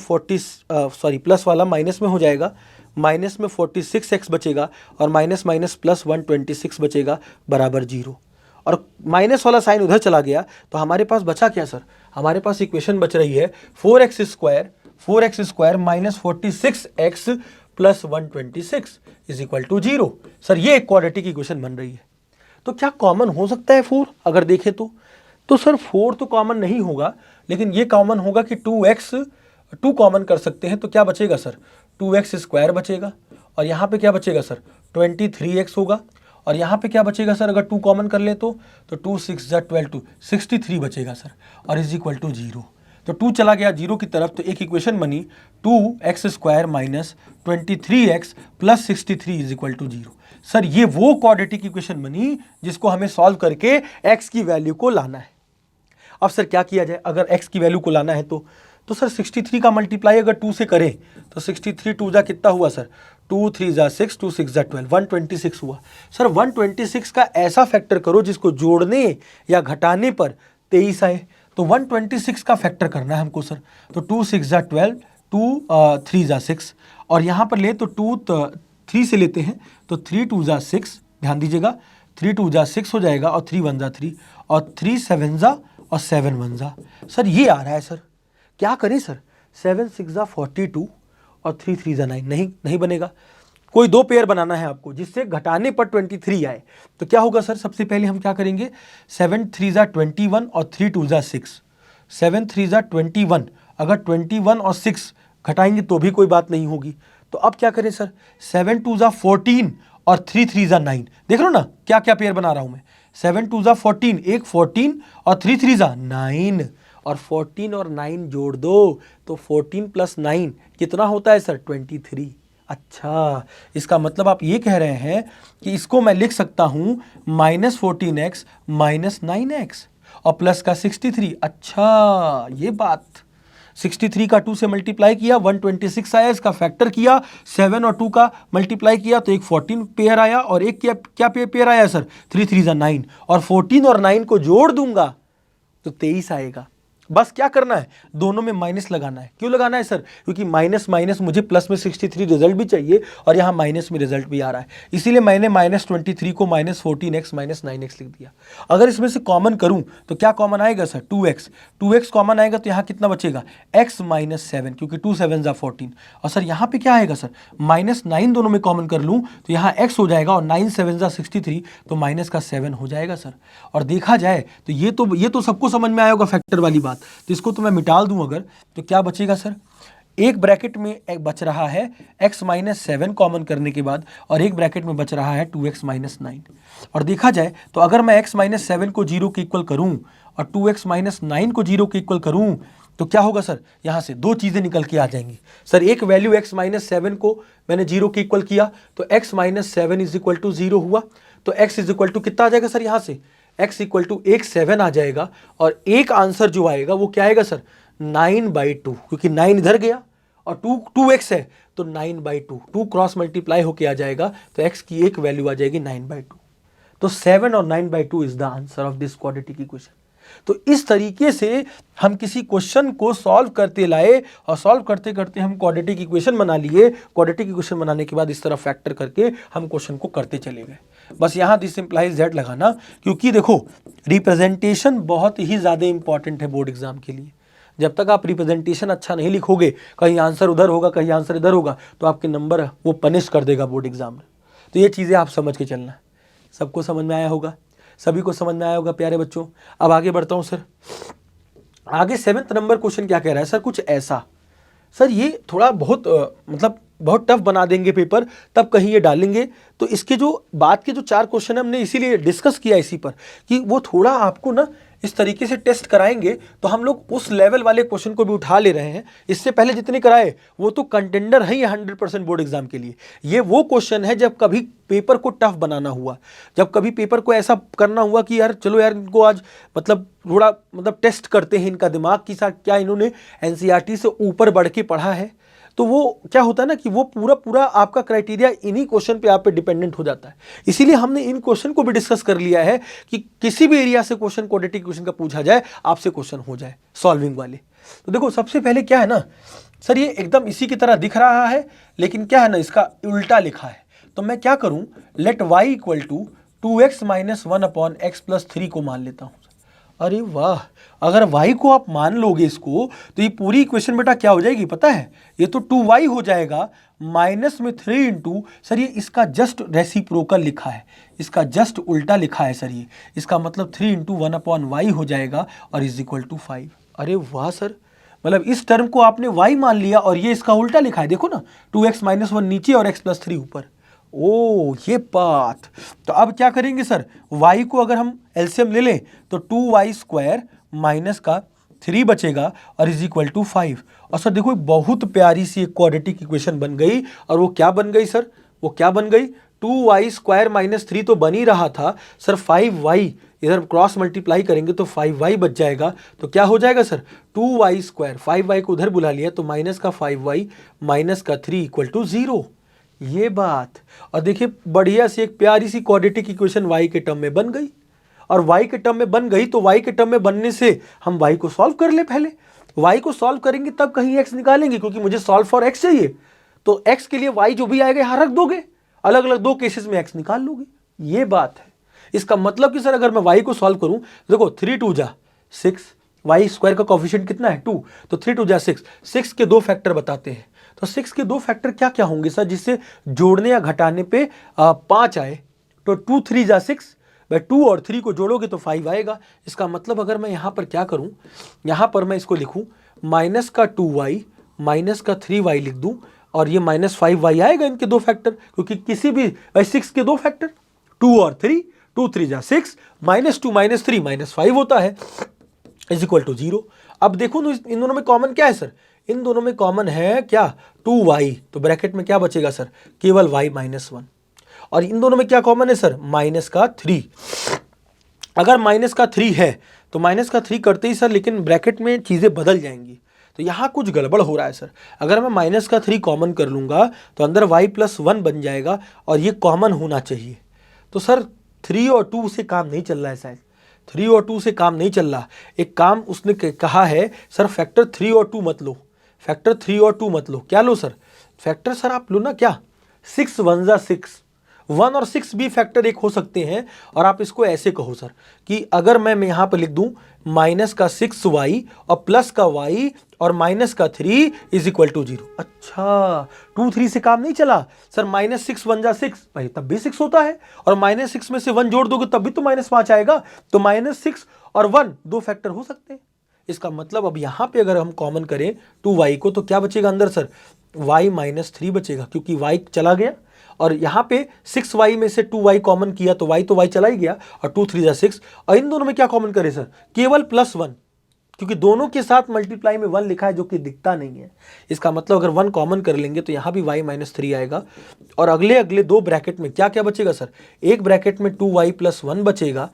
प्लस वाला माइनस में हो जाएगा, माइनस में 46x बचेगा, और माइनस माइनस प्लस 126 बचेगा बराबर 0। और माइनस वाला साइन उधर चला गया, तो हमारे पास बचा क्या सर, हमारे पास इक्वेशन बच रही है 4x² minus 46x plus 126 is equal to 0। Sir ये एक क्वाड्रेटिक इक्वेशन बन रही है। तो क्या कॉमन हो सकता है 4? अगर देखें तो सर 4 तो कॉमन नहीं होगा, लेकिन ये कॉमन होगा कि 2 कॉमन कर सकते हैं। तो क्या बचेगा सर, 2x² बचेगा, और यहाँ पे क्या बचेगा सर, 23x होगा, और यहाँ पे क्या बचेगा सर, अगर 2 कॉमन कर ले तो 2 6 12 63 बचेगा सर, और इज इक्वल टू 0। तो 2 चला गया 0 की तरफ, तो एक इक्वेशन बनी 2x² minus 23x plus 63 is equal to 0। Sir ये वो क्वाड्रेटिक इक्वेशन बनी जिसको हमें सॉल्व करके x की वैल्यू को लाना है। अब सर क्या किया जाए, अगर x की वैल्यू को लाना है तो सर 63 का मल्टीप्लाई अगर 2 से करें तो 63 2 जा कितना हुआ सर, 2 3 जा 6, 2 6 जा 12, 126 हुआ। सर 126 का ऐसा फैक्टर करो जिसको जोड़ने या घटाने पर 23 आए। तो 126 का फैक्टर करना है हमको सर। तो 2 6 जा 12, 2 3 जा 6, और यहाँ पर ले तो 2 3 से लेते हैं, तो 3 2 जा 6, ध्यान दीजिएगा, 3 2 जा 6 हो जाएगा, और 3 1 जा 3, और 3 7 जा और 7 1 जा। सर ये आ रहा है सर, क्या करें सर, 7 6 जा 42 और 3 3 जा 9, नहीं बनेगा। कोई 2 पेयर बनाना है आपको जिससे घटाने पर 23 आए। तो क्या होगा सर, सबसे पहले हम क्या करेंगे, 7 3 जा 21 और 3 2 जा 6, 7 3 जा 21, अगर 21 और 6 घटाएंगे तो भी कोई बात नहीं होगी। तो अब क्या करें सर, 7 2 जा 14 और 3 3 जा 9, देख लो ना क्या क्या पेयर बना रहा हूं मैं, 7 2 जा 14, एक 14 और 3 3 जा 9, और 14 और 9 जोड़ दो तो 14 प्लस 9 कितना होता है सर, 23। अच्छा, इसका मतलब आप ये कह रहे हैं कि इसको मैं लिख सकता हूं -14x माइनस 9x और प्लस का 63। अच्छा ये बात, 63 का 2 से मल्टीप्लाई किया 126 आया, इसका फैक्टर किया 7 और 2 का मल्टीप्लाई किया तो एक 14 पेयर आया, और एक क्या पेयर आया सर, 3 3 जा 9, और 14 और 9 को जोड़ दूंगा तो 23 आएगा। बस क्या करना है, दोनों में माइनस लगाना है। क्यों लगाना है सर, क्योंकि माइनस माइनस मुझे प्लस में 63 रिजल्ट भी चाहिए, और यहाँ माइनस में रिजल्ट भी आ रहा है, इसीलिए मैंने -23 को -14x माइनस 9x लिख दिया। अगर इसमें से कॉमन करूं तो क्या कॉमन आएगा सर, 2x कॉमन आएगा, तो यहाँ कितना बचेगा, x माइनस 7, क्योंकि 2 7 जा 14, और सर यहाँ पे क्या आएगा सर, -9 दोनों में कॉमन कर लूँ तो यहाँ x हो जाएगा, और 9 7 जा 63, तो माइनस का 7 हो जाएगा सर। और देखा जाए तो ये तो सबको समझ में आया होगा फैक्टर वाली बात। तो इसको तो मैं मिटा दूं अगर, तो क्या बचेगा सर, एक ब्रैकेट में एक बच रहा है x माइनस 7 कॉमन करने के बाद, और एक ब्रैकेट में बच रहा है 2x माइनस 9। और देखा जाए तो अगर मैं x माइनस 7 को 0 के इक्वल करूं और 2x माइनस 9 को 0 के इक्वल करूं तो क्या होगा सर, यहाँ से 2 चीज़ें निकल के आ जाएंगी सर। एक वैल्यू x माइनस 7 को मैंने 0 के इक्वल किया तो x minus 7 is equal to 0 हुआ, तो x इज इक्वल टू कितना आ जाएगा सर, यहाँ से x इक्वल टू 7 आ जाएगा, और एक आंसर जो आएगा वो क्या आएगा सर, 9/2, क्योंकि 9 इधर गया और 2x है तो 9/2, 2 क्रॉस मल्टीप्लाई होके आ जाएगा, तो x की एक वैल्यू आ जाएगी 9/2। तो 7 और 9/2 is the answer of this quadratic equation. तो इस तरीके से हम किसी क्वेश्चन को सॉल्व करते लाए, और सॉल्व करते करते हम क्वाड्रेटिक इक्वेशन बना लिए। क्वाड्रेटिक इक्वेशन बनाने के बाद इस तरह फैक्टर करके हम क्वेश्चन को करते चले गए। बस यहाँ दिस इंप्लाइज दैट लगाना, क्योंकि देखो रिप्रेजेंटेशन बहुत ही ज़्यादा इंपॉर्टेंट है बोर्ड एग्जाम के लिए। जब तक आप रिप्रेजेंटेशन अच्छा नहीं लिखोगे, कहीं आंसर उधर होगा कहीं आंसर इधर होगा, तो आपके नंबर वो पनिश कर देगा बोर्ड एग्जाम में। तो ये चीज़ें आप समझ के चलना। सबको समझ में आया होगा, सभी को समझ में आया होगा प्यारे बच्चों। अब आगे बढ़ता हूँ सर। आगे 7th नंबर क्वेश्चन क्या कह रहा है सर, कुछ ऐसा। सर ये थोड़ा बहुत मतलब बहुत टफ बना देंगे पेपर, तब कहीं ये डालेंगे। तो इसके जो बाद के जो 4 क्वेश्चन है हमने इसीलिए डिस्कस किया इसी पर, कि वो थोड़ा आपको ना इस तरीके से टेस्ट कराएंगे, तो हम लोग उस लेवल वाले क्वेश्चन को भी उठा ले रहे हैं। इससे पहले जितने कराए वो तो कंटेंडर है ही 100% बोर्ड एग्जाम के लिए। ये वो क्वेश्चन है जब कभी पेपर को टफ बनाना हुआ, जब कभी पेपर को ऐसा करना हुआ कि यार चलो यार इनको आज मतलब थोड़ा टेस्ट करते हैं इनका दिमाग कि साथ क्या इन्होंने एनसीईआरटी से ऊपर बढ़ के पढ़ा है। तो वो क्या होता है ना कि वो पूरा पूरा आपका क्राइटेरिया इन्हीं क्वेश्चन पे आप पे डिपेंडेंट हो जाता है। इसीलिए हमने इन क्वेश्चन को भी डिस्कस कर लिया है कि किसी भी एरिया से क्वेश्चन, क्वाड्रेटिक इक्वेशन का पूछा जाए, आपसे क्वेश्चन हो जाए सॉल्विंग वाले। तो देखो सबसे पहले क्या है ना सर, ये एकदम इसी की तरह दिख रहा है, लेकिन क्या है ना इसका उल्टा लिखा है। तो मैं क्या करूं, let y equal to 2x minus 1 upon X plus 3 को मान लेता हूं। अरे वाह, अगर y को आप मान लोगे इसको, तो ये पूरी इक्वेशन बेटा क्या हो जाएगी पता है, ये तो 2y हो जाएगा माइनस में 3 इंटू, सर ये इसका जस्ट रेसिप्रोकल लिखा है, इसका जस्ट उल्टा लिखा है सर ये, इसका मतलब 3 इंटू 1 अपॉन वाई हो जाएगा और इज इक्वल टू 5। अरे वाह सर, मतलब इस टर्म को आपने y मान लिया और ये इसका उल्टा लिखा है, देखो ना 2x माइनस 1 नीचे और x प्लस 3 ऊपर। ओ ये बात, तो अब क्या करेंगे सर, y को अगर हम एलसीएम ले लें तो 2y स्क्वायर माइनस का 3 बचेगा और इज इक्वल टू 5। और सर देखो बहुत प्यारी सी एक क्वाड्रेटिक इक्वेशन बन गई, और वो क्या बन गई सर, वो क्या बन गई, 2y स्क्वायर माइनस 3 तो बन ही रहा था सर, 5y इधर क्रॉस मल्टीप्लाई करेंगे तो 5y बच जाएगा, तो क्या हो जाएगा सर 2y स्क्वायर, 5y को उधर बुला लिया तो माइनस का 5y माइनस का 3 इक्वल टू 0। ये बात, और देखिए बढ़िया सी एक प्यारी सी क्वाड्रेटिक इक्वेशन y के टर्म में बन गई, और y के टर्म में बन गई तो y के टर्म में बनने से हम y को सॉल्व कर ले, पहले y को सॉल्व करेंगे तब कहीं x निकालेंगे, क्योंकि मुझे सॉल्व फॉर x चाहिए, तो x के लिए y जो भी आएगा यहाँ रख दोगे, अलग अलग दो केसेस में x निकाल लोगे। ये बात है, इसका मतलब कि सर अगर मैं y को सॉल्व करूं, देखो 3 2 जा 6, y स्क्वायर का कोफिशिएंट कितना है 2, तो 3 2 जा 6, 6 के दो फैक्टर बताते हैं, तो 6 के दो फैक्टर क्या क्या होंगे सर, जिससे जोड़ने या घटाने पे 5 आए, तो 2 3 जा 6, भाई 2 और 3 को जोड़ोगे तो 5 आएगा। इसका मतलब अगर मैं यहाँ पर क्या करूँ, यहाँ पर मैं इसको लिखूँ माइनस का 2y माइनस का 3y लिख दूँ, और ये माइनस 5y आएगा इनके दो फैक्टर, क्योंकि किसी भी भाई 6 के दो फैक्टर 2 और 3, 2 3 जा 6, माइनस 2 माइनस 3 माइनस 5 होता है, इज इक्वल टू 0। अब देखो इन दोनों में कॉमन क्या है सर, इन दोनों में कॉमन है क्या 2y, तो ब्रैकेट में क्या बचेगा सर, केवल y माइनस 1, और इन दोनों में क्या कॉमन है सर, माइनस का 3। अगर माइनस का 3 है तो माइनस का 3 करते ही सर, लेकिन ब्रैकेट में चीज़ें बदल जाएंगी, तो यहाँ कुछ गड़बड़ हो रहा है सर। अगर मैं माइनस का 3 कॉमन कर लूँगा तो अंदर y प्लस 1 बन जाएगा, और ये कॉमन होना चाहिए, तो सर 3 और 2 से काम नहीं चल रहा है शायद, 3 और 2 से काम नहीं चल रहा। एक काम उसने कहा है सर, फैक्टर 3 और 2 मत लो, फैक्टर 3 और 2 मत लो, क्या लो सर, फैक्टर सर आप लो ना क्या 6 1 जा 6, 1 और 6 भी फैक्टर एक हो सकते हैं। और आप इसको ऐसे कहो सर कि अगर मैं यहाँ पर लिख दूँ माइनस का 6y और प्लस का y और माइनस का 3 इज इक्वल टू 0। अच्छा 2 3 से काम नहीं चला सर, माइनस 6 1 जा 6, भाई तब भी 6 होता है, और माइनस 6 में से 1 जोड़ दोगे तब भी तो माइनस 5 आएगा, तो माइनस 6 और 1 दो फैक्टर हो सकते हैं। इसका मतलब अब यहाँ पे अगर हम कॉमन करें 2y को, तो क्या बचेगा अंदर सर, y माइनस 3 बचेगा, क्योंकि y चला गया, और यहाँ पे 6y में से 2y कॉमन किया तो y चला ही गया, और 2 3 जा 6, और इन दोनों में क्या कॉमन करें सर, केवल प्लस 1, क्योंकि दोनों के साथ मल्टीप्लाई में 1 लिखा है जो कि दिखता नहीं है। इसका मतलब अगर 1 कॉमन कर लेंगे तो यहाँ भी y माइनस 3 आएगा, और अगले अगले दो ब्रैकेट में क्या क्या बचेगा सर, एक ब्रैकेट में 2y प्लस 1 बचेगा,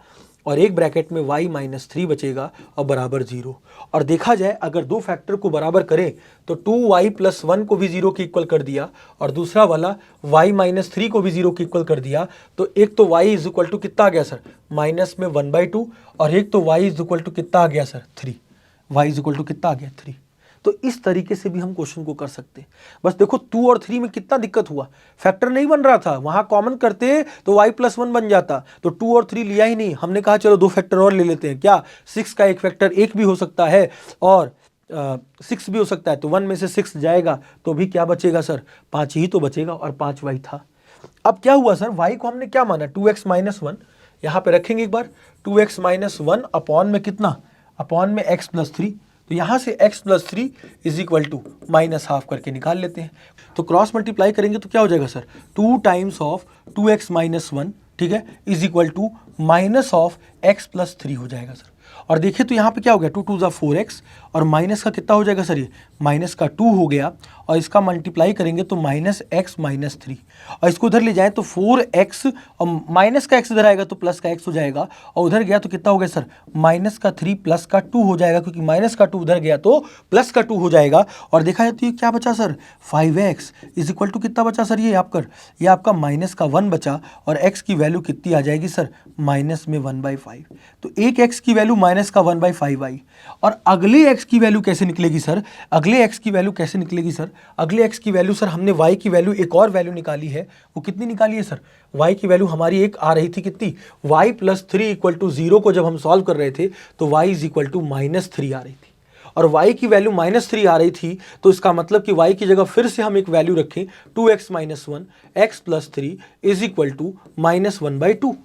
और एक ब्रैकेट में y माइनस 3 बचेगा, और बराबर 0। और देखा जाए अगर दो फैक्टर को बराबर करें तो 2y प्लस 1 को भी 0 के इक्वल कर दिया, और दूसरा वाला y माइनस 3 को भी 0 के इक्वल कर दिया, तो एक तो y इज इक्वल टू कितना आ गया सर, माइनस में 1/2, और एक तो y इज इक्वल टू कितना आ गया sir 3, y is equal to कितना आ गया 3। तो इस तरीके से भी हम क्वेश्चन को कर सकते हैं। बस देखो 2 और 3 में कितना दिक्कत हुआ, फैक्टर नहीं बन रहा था, वहां कॉमन करते तो y प्लस 1 बन जाता, तो 2 और 3 लिया ही नहीं, हमने कहा चलो दो फैक्टर और ले लेते हैं, क्या 6 का एक फैक्टर 1 भी हो सकता है और 6 भी हो सकता है, तो 1 में से 6 जाएगा तो भी क्या बचेगा सर, 5 ही तो बचेगा, और 5y था। अब क्या हुआ सर, y को हमने क्या माना 2x माइनस 1, यहाँ पे रखेंगे एक बार 2x माइनस 1 अपॉन में कितना, अपॉन में x प्लस 3, तो यहाँ से x plus 3 is equal to minus half करके निकाल लेते हैं, तो क्रॉस मल्टीप्लाई करेंगे तो क्या हो जाएगा sir, 2 times of 2x minus 1, ठीक है, is equal to minus of x plus 3 हो जाएगा सर। और देखिए तो यहाँ पे क्या हो गया, 2 2 4x और माइनस का कितना हो जाएगा सर, ये माइनस का 2 हो गया और इसका मल्टीप्लाई करेंगे तो -x - 3 और इसको उधर ले जाएं तो 4x और माइनस का x इधर आएगा तो प्लस का x हो जाएगा और उधर गया तो कितना हो गया सर, माइनस का 3 प्लस का 2 हो जाएगा, क्योंकि माइनस का 2 उधर गया तो प्लस का 2 हो जाएगा। और देखा जाए तो ये क्या बचा sir, 5x is equal to कितना बचा सर, ये आपका माइनस का 1 बचा और x की वैल्यू कितनी आ जाएगी सर, माइनस में 1/5। तो एक x की वैल्यू माइनस का 1/5 आई। और अगले x की वैल्यू कैसे निकलेगी सर, अगले x की वैल्यू कैसे निकलेगी सर, अगले x की वैल्यू सर, हमने y की वैल्यू एक और वैल्यू निकाली है, वो कितनी निकाली है सर, y की वैल्यू हमारी एक आ रही थी कितनी, y + 3 = 0 को जब हम सॉल्व कर रहे थे तो y = -3 आ रही थी और y की वैल्यू -3 आ रही थी। तो इसका मतलब कि y की जगह फिर से हम एक वैल्यू रखें 2x - 1 x + 3 = -1/2।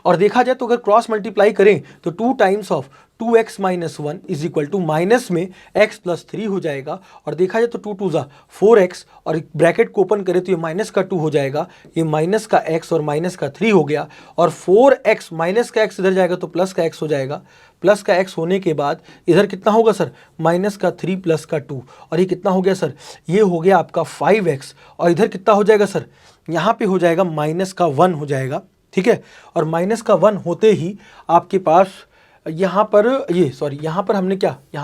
और देखा जाए तो अगर क्रॉस मल्टीप्लाई करें तो 2 times of 2x - 1 is equal to minus में x + 3 हो जाएगा। और देखा जाए तो 2 2 4x और ब्रैकेट को ओपन करें तो ये माइनस का 2 हो जाएगा, ये माइनस का x और माइनस का 3 हो गया और 4x माइनस का x इधर जाएगा तो प्लस का x हो जाएगा। प्लस का x होने के बाद इधर कितना होगा सर, माइनस का 3 प्लस का 2 और ये कितना हो गया सर, ये हो गया आपका 5x और इधर कितना हो जाएगा सर, यहाँ पे हो जाएगा माइनस का 1 हो जाएगा। ठीक है, और माइनस का 1 होते ही आपके पास यहाँ पर यहाँ पर हमने क्या, ये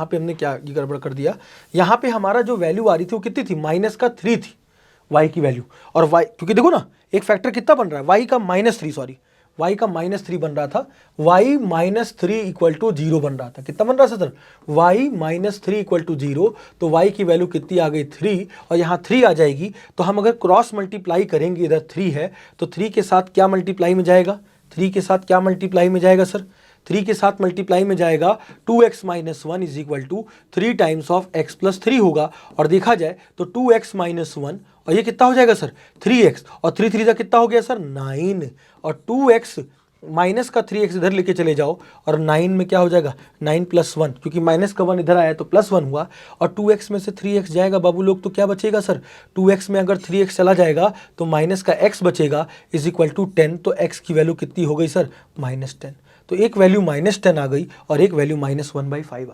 गड़बड़ कर दिया, यहाँ पे हमारा जो वैल्यू आ रही थी वो कितनी थी, माइनस का 3 थी y की वैल्यू। और y, क्योंकि देखो ना एक फैक्टर कितना बन रहा है, y का -3 बन रहा था, y -3 = 0 बन रहा था। कितना बन रहा था सर, y -3 = 0, तो y की वैल्यू कितनी आ गई 3 और यहाँ 3 आ जाएगी। तो हम अगर क्रॉस मल्टीप्लाई करेंगे, इधर 3 है तो 3 के साथ क्या मल्टीप्लाई में जाएगा, 3 के साथ क्या मल्टीप्लाई में जाएगा सर, 3 के साथ मल्टीप्लाई में जाएगा 2x - 1 is equal to 3 times of x + 3 होगा। और देखा जाए तो 2x - 1 और ये कितना हो जाएगा सर, 3x और 3 3 का कितना हो गया सर, 9 और 2x माइनस का 3x इधर लेके चले जाओ और 9 में क्या हो जाएगा, 9 + 1, क्योंकि माइनस का 1 इधर आया तो +1 हुआ और 2x में से 3x जाएगा बाबू लोग, तो क्या बचेगा सर, 2x में अगर 3x चला जाएगा तो माइनस का x बचेगा इज इक्वल टू 10। तो x की वैल्यू कितनी हो गई सर, -10। तो एक वैल्यू -10 आ गई और एक वैल्यू -1/5 आ गई।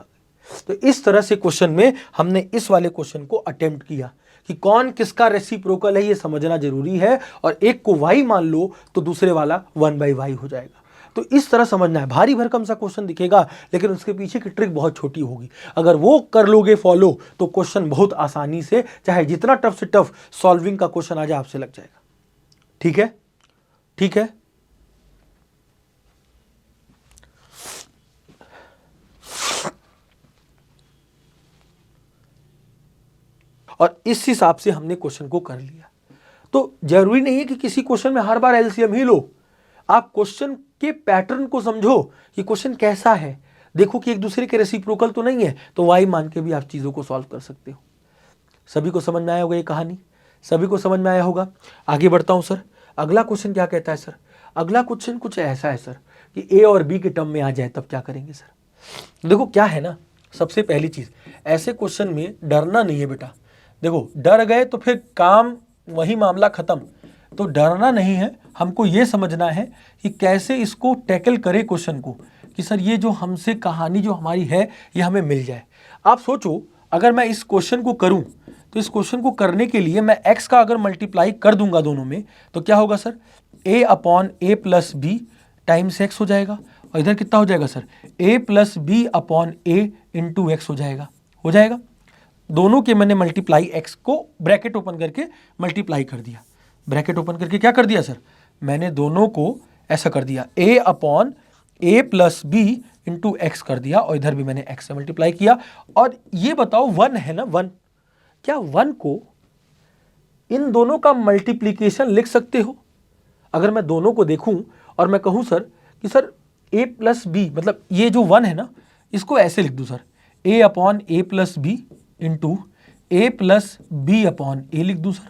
तो इस तरह से क्वेश्चन में हमने इस वाले क्वेश्चन को अटेम्प्ट किया कि कौन किसका रेसिप्रोकल है, ये समझना जरूरी है। और एक को y मान लो तो दूसरे वाला 1/y हो जाएगा। तो इस तरह समझना है। भारी भरकम सा क्वेश्चन दिखेगा लेकिन उसके पीछे की ट्रिक बहुत छोटी होगी। अगर वो कर लोगे फॉलो तो क्वेश्चन बहुत आसानी से, चाहे जितना टफ से टफ सॉल्विंग का क्वेश्चन आ जाए, आपसे लग जाएगा। ठीक है, ठीक है। और इस हिसाब से हमने क्वेश्चन को कर लिया। तो जरूरी नहीं है कि किसी क्वेश्चन में हर बार एलसीएम ही लो। आप क्वेश्चन के पैटर्न को समझो कि क्वेश्चन कैसा है, देखो कि एक दूसरे के रेसिप्रोकल तो नहीं है, तो वाई मान के भी आप चीजों को सॉल्व कर सकते हो। सभी को समझ में आया होगा ये कहानी, सभी को समझ में आया होगा। आगे बढ़ता हूं सर। अगला क्वेश्चन क्या कहता है सर, अगला क्वेश्चन कुछ ऐसा है सर कि ए और बी के टर्म में आ जाए तब क्या करेंगे सर। देखो क्या है ना, सबसे पहली चीज, ऐसे क्वेश्चन में डरना नहीं है बेटा। देखो डर गए तो फिर काम वही मामला खत्म। तो डरना नहीं है, हमको ये समझना है कि कैसे इसको टैकल करें क्वेश्चन को, कि सर ये जो हमसे कहानी जो हमारी है ये हमें मिल जाए। आप सोचो अगर मैं इस क्वेश्चन को करूं तो इस क्वेश्चन को करने के लिए मैं x का अगर मल्टीप्लाई कर दूंगा दोनों में तो क्या होगा sir, a/a + b times x हो जाएगा और इधर कितना हो जाएगा सर, a + b/a × x हो जाएगा। दोनों के मैंने मल्टीप्लाई x को ब्रैकेट ओपन करके मल्टीप्लाई कर दिया। ब्रैकेट ओपन करके क्या कर दिया सर, मैंने दोनों को ऐसा कर दिया, a/a + b × x कर दिया और इधर भी मैंने x से मल्टीप्लाई किया। और ये बताओ 1 है ना, 1, क्या 1 को इन दोनों का मल्टीप्लीकेशन लिख सकते हो? अगर मैं दोनों को देखूं और मैं कहूं सर कि सर a + b, मतलब ये जो 1 है ना इसको ऐसे लिख दूं sir, a/a + b × a + b/a लिख दूं सर,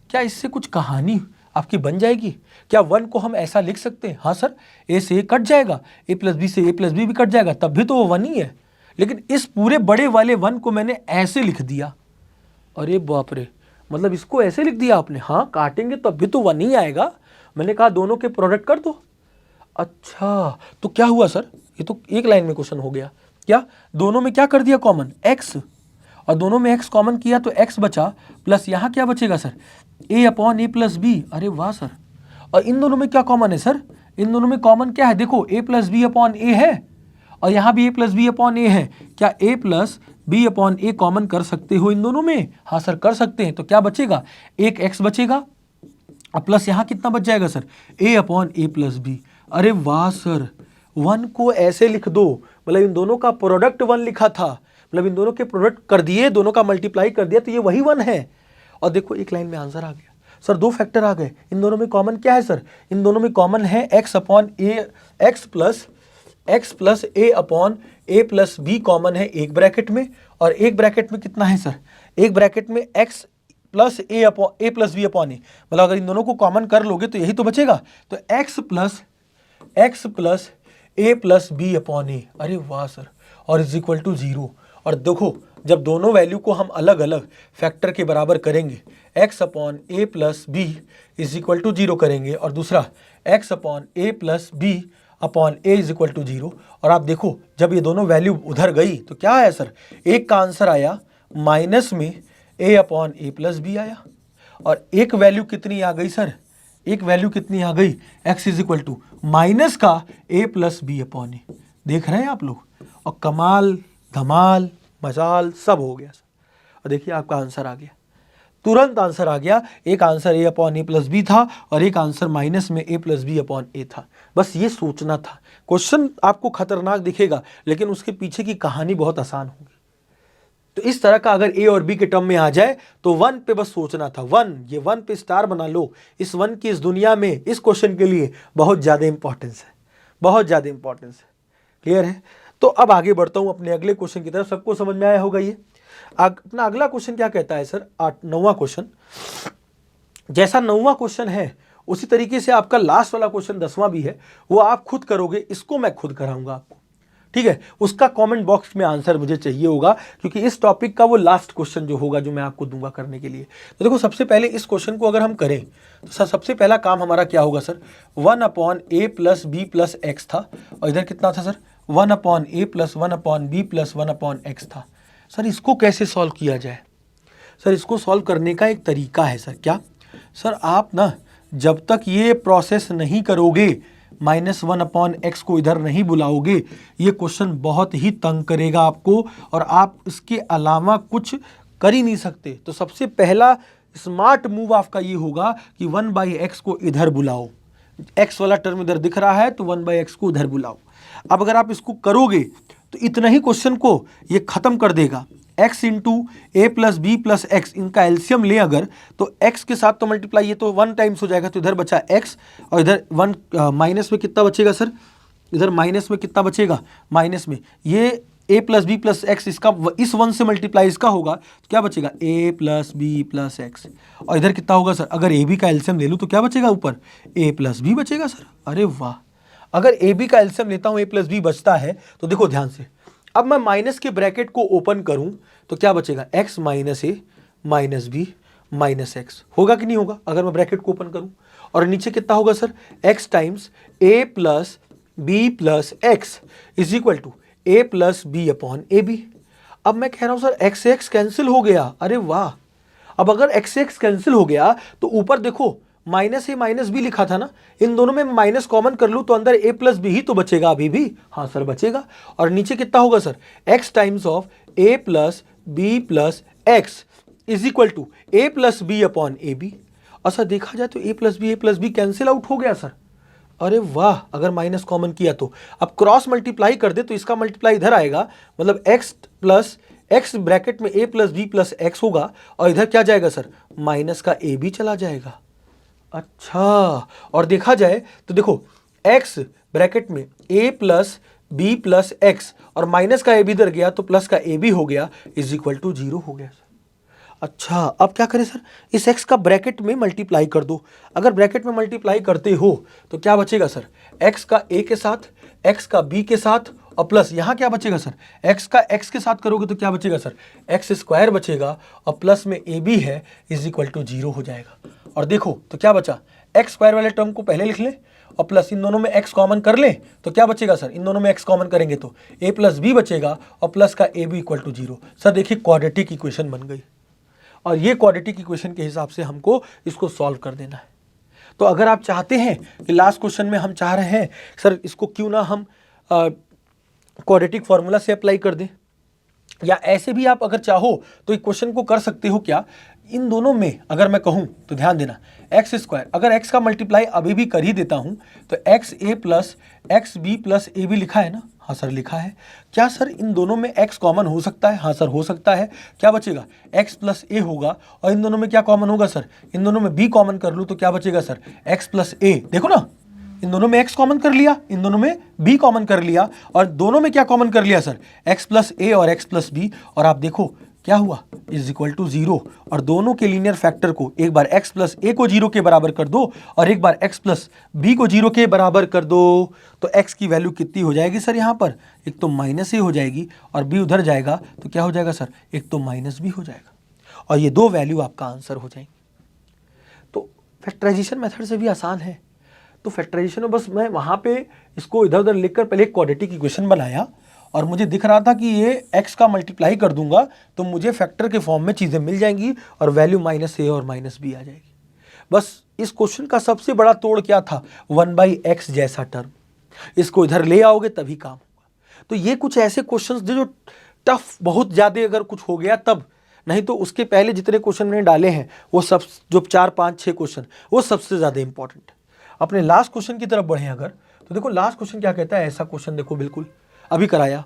क्या इससे कुछ कहानी आपकी बन जाएगी? क्या 1 को हम ऐसा लिख सकते हैं? हाँ सर, a से a कट जाएगा, a + b से a + b भी कट जाएगा, तब भी तो वो 1 ही है। लेकिन इस पूरे बड़े वाले 1 को मैंने ऐसे लिख दिया। अरे बाप रे, मतलब इसको ऐसे लिख दिया आपने? हाँ, काटेंगे तब भी तो 1 ही आएगा। मैंने कहा दोनों के प्रोडक्ट कर दो। अच्छा, तो क्या हुआ सर, ये तो एक लाइन में क्वेश्चन हो गया। क्या दोनों में क्या कर दिया कॉमन, x, और दोनों में x कॉमन किया तो x बचा, प्लस यहाँ क्या बचेगा sir, a upon A plus B. अरे वाह सर, और इन दोनों में क्या कॉमन है सर, इन दोनों में कॉमन क्या है, देखो a plus B upon A है, और यहाँ भी a plus B upon A है। क्या a plus B upon A common कर सकते हो इन दोनों में? हाँ सर कर सकते हैं। तो क्या बचेगा, एक x बचेगा, और प्लस यहाँ कितना बच जाएगा sir, a upon A plus B. अरे वाह सर, 1 को ऐसे लिख दो, मतलब इन दोनों का प्रोडक्ट 1 लिखा था, मतलब इन दोनों के प्रोडक्ट कर दिए, दोनों का मल्टीप्लाई कर दिया, तो ये वही 1 है। और देखो एक लाइन में आंसर आ गया सर, 2 फैक्टर आ गए। इन दोनों में कॉमन क्या है सर, इन दोनों में कॉमन है x upon A, x plus A upon A plus B common है एक ब्रैकेट में, और एक ब्रैकेट में कितना है सर, एक ब्रैकेट में x प्लस ए प्लस बी अपॉन ए, मतलब अगर इन दोनों को कॉमन कर लोगे तो यही तो बचेगा। तो x प्लस ए प्लस बी अपॉन ए। अरे वाह सर, और इज इक्वल टू 0। और देखो जब दोनों वैल्यू को हम अलग अलग फैक्टर के बराबर करेंगे, x upon A plus B is equal to 0 करेंगे, और दूसरा x upon A plus B upon A is equal to 0। और आप देखो जब ये दोनों वैल्यू उधर गई तो क्या आया सर, एक का आंसर आया माइनस में a upon A plus B आया, और एक वैल्यू कितनी आ गई सर, एक वैल्यू कितनी आ गई, x is equal to minus का a plus B upon A. देख रहे हैं आप लोग, और कमाल धमाल मजाल सब हो गया सर। और देखिए आपका आंसर आ गया, तुरंत आंसर आ गया। एक answer a upon A plus B था, और एक आंसर माइनस में a plus B upon A था। बस ये सोचना था। क्वेश्चन आपको खतरनाक दिखेगा, लेकिन उसके पीछे की कहानी बहुत आसान होगी। तो इस तरह का अगर a और b के टर्म में आ जाए तो 1 पे बस सोचना था, 1, ये 1 पे स्टार बना लो। इस 1 की इस दुनिया में इस क्वेश्चन के लिए बहुत ज़्यादा इंपॉर्टेंस है, बहुत ज़्यादा इंपॉर्टेंस है। क्लियर है? तो अब आगे बढ़ता हूँ अपने अगले क्वेश्चन की तरफ। सबको समझ में आया होगा ये। अपना अगला क्वेश्चन क्या कहता है सर, 9वां क्वेश्चन। जैसा 9वां क्वेश्चन है उसी तरीके से आपका लास्ट वाला क्वेश्चन 10वां भी है, वो आप खुद करोगे, इसको मैं खुद कराऊंगा आपको। ठीक है, उसका कमेंट बॉक्स में आंसर मुझे चाहिए होगा, क्योंकि इस टॉपिक का वो लास्ट क्वेश्चन जो होगा जो मैं आपको दूंगा करने के लिए। तो देखो सबसे पहले इस क्वेश्चन को अगर हम करें तो सर सबसे पहला काम हमारा क्या होगा sir, 1 upon A plus B plus X था, और इधर कितना था sir, 1 upon A plus 1 upon B plus 1 upon X था। सर इसको कैसे सॉल्व किया जाए? सर इसको सॉल्व करने का एक तरीका है सर। क्या सर, आप ना जब तक ये प्रोसेस नहीं करोगे, -1 अपॉन एक्स को इधर नहीं बुलाओगे, ये क्वेश्चन बहुत ही तंग करेगा आपको, और आप इसके अलावा कुछ कर ही नहीं सकते। तो सबसे पहला स्मार्ट मूव आपका ये होगा कि 1/x को इधर बुलाओ। x वाला टर्म इधर दिख रहा है तो 1/x को इधर बुलाओ। अब अगर आप इसको करोगे तो इतना ही क्वेश्चन को ये खत्म कर देगा। x इंटू ए प्लस बी प्लस एक्स, इनका एल्सियम ले अगर तो x के साथ तो मल्टीप्लाई, ये तो 1 टाइम्स हो जाएगा, तो इधर बचा x, और इधर 1 माइनस में कितना बचेगा सर, इधर माइनस में कितना बचेगा, माइनस में ये a plus B plus X, इसका इस 1 से मल्टीप्लाई इसका होगा तो क्या बचेगा, a plus B plus X, और इधर कितना होगा सर, अगर a b का एल्सियम ले लूँ तो क्या बचेगा ऊपर, a प्लस बी बचेगा सर। अरे वाह, अगर a b का एल्सियम लेता हूँ a प्लस बी बचता है, तो देखो ध्यान से, अब मैं माइनस के ब्रैकेट को ओपन करूं तो क्या बचेगा, x माइनस ए माइनस बी माइनस एक्स, होगा कि नहीं होगा अगर मैं ब्रैकेट को ओपन करूं। और नीचे कितना होगा sir, x times A plus B plus X is equal to A plus B upon A B. अब मैं कह रहा हूं सर x से x कैंसिल हो गया। अरे वाह, अब अगर x से x कैंसिल हो गया तो ऊपर देखो माइनस ए माइनस बी लिखा था ना, इन दोनों में माइनस कॉमन कर लूं तो अंदर ए प्लस बी ही तो बचेगा अभी भी। हाँ सर बचेगा। और नीचे कितना होगा sir, x times of A plus B plus X is equal to A plus B upon A B. और सर देखा जाए तो A plus B cancel out हो गया सर। अरे वाह, अगर माइनस कॉमन किया तो अब क्रॉस मल्टीप्लाई कर दे तो इसका मल्टीप्लाई इधर आएगा, मतलब x प्लस एक्स ब्रैकेट में a plus B plus X होगा, और इधर क्या जाएगा सर, माइनस का a भी चला जाएगा। अच्छा, और देखा जाए तो देखो x ब्रैकेट में a plus B plus X, और माइनस का a भी इधर गया तो प्लस का a भी हो गया, इज इक्वल टू 0 हो गया सर। अच्छा, अब क्या करें सर, इस x का ब्रैकेट में मल्टीप्लाई कर दो। अगर ब्रैकेट में मल्टीप्लाई करते हो तो क्या बचेगा सर, x का a के साथ, x का b के साथ, और प्लस यहाँ क्या बचेगा सर, x का x के साथ करोगे तो क्या बचेगा सर, x स्क्वायर बचेगा, और प्लस में a भी है, इज इक्वल टू 0 हो जाएगा। और देखो तो क्या बचा, एक्स स्क्वायर वाले टर्म को पहले लिख लें, और प्लस इन दोनों में x कॉमन कर लें तो क्या बचेगा सर, इन दोनों में x कॉमन करेंगे तो a प्लस बी बचेगा और प्लस का a भी इक्वल टू 0। सर देखिए क्वाड्रेटिक इक्वेशन बन गई और ये क्वाड्रेटिक इक्वेशन के हिसाब से हमको इसको सॉल्व कर देना है। तो अगर आप चाहते हैं कि लास्ट क्वेश्चन में हम चाह रहे हैं सर इसको क्यों ना हम क्वाड्रेटिक फॉर्मूला से अप्लाई कर दें, या ऐसे भी आप अगर चाहो तो इक्वेशन को कर सकते हो क्या, इन दोनों में अगर मैं कहूं तो ध्यान देना एक्स स्क्वायर, अगर x का मल्टीप्लाई अभी भी कर ही देता हूं तो एक्स ए प्लस एक्स बी प्लस ए भी लिखा है ना, हाँ सर लिखा है। क्या सर इन दोनों में x कॉमन हो सकता है, हाँ सर हो सकता है। क्या बचेगा x प्लस ए होगा और इन दोनों में क्या कॉमन होगा सर, इन दोनों में b कॉमन कर लूँ तो क्या बचेगा सर x प्लस ए। देखो ना इन दोनों में x कॉमन कर लिया, इन दोनों में b कॉमन कर लिया और दोनों में क्या कॉमन कर लिया सर x प्लस ए और x प्लस बी, और आप देखो क्या हुआ इज इक्वल टू 0। और दोनों के लीनियर फैक्टर को एक बार x प्लस ए को 0 के बराबर कर दो और एक बार x प्लस बी को 0 के बराबर कर दो तो x की वैल्यू कितनी हो जाएगी सर, यहाँ पर एक तो माइनस ए हो जाएगी और b उधर जाएगा तो क्या हो जाएगा सर, एक तो माइनस बी हो जाएगा और ये दो वैल्यू आपका आंसर हो जाएंगी। तो फैक्टराइजेशन मेथड से भी आसान है। तो फैक्टराइजेशन में बस मैं वहाँ पे इसको इधर उधर लिखकर पहले एक क्वाड्रेटिक इक्वेशन बनाया और मुझे दिख रहा था कि ये x का मल्टीप्लाई कर दूंगा तो मुझे फैक्टर के फॉर्म में चीज़ें मिल जाएंगी और वैल्यू माइनस ए और माइनस बी आ जाएगी। बस इस क्वेश्चन का सबसे बड़ा तोड़ क्या था, 1/x जैसा टर्म, इसको इधर ले आओगे तभी काम होगा। तो ये कुछ ऐसे क्वेश्चंस जो टफ बहुत ज़्यादा अगर कुछ हो गया तब, नहीं तो उसके पहले जितने क्वेश्चन मैंने डाले हैं वो सब जो 4 5 6 क्वेश्चन वो सबसे ज़्यादा इंपॉर्टेंट है। अपने लास्ट क्वेश्चन की तरफ बढ़े अगर तो देखो लास्ट क्वेश्चन क्या कहता है, ऐसा क्वेश्चन देखो बिल्कुल अभी कराया,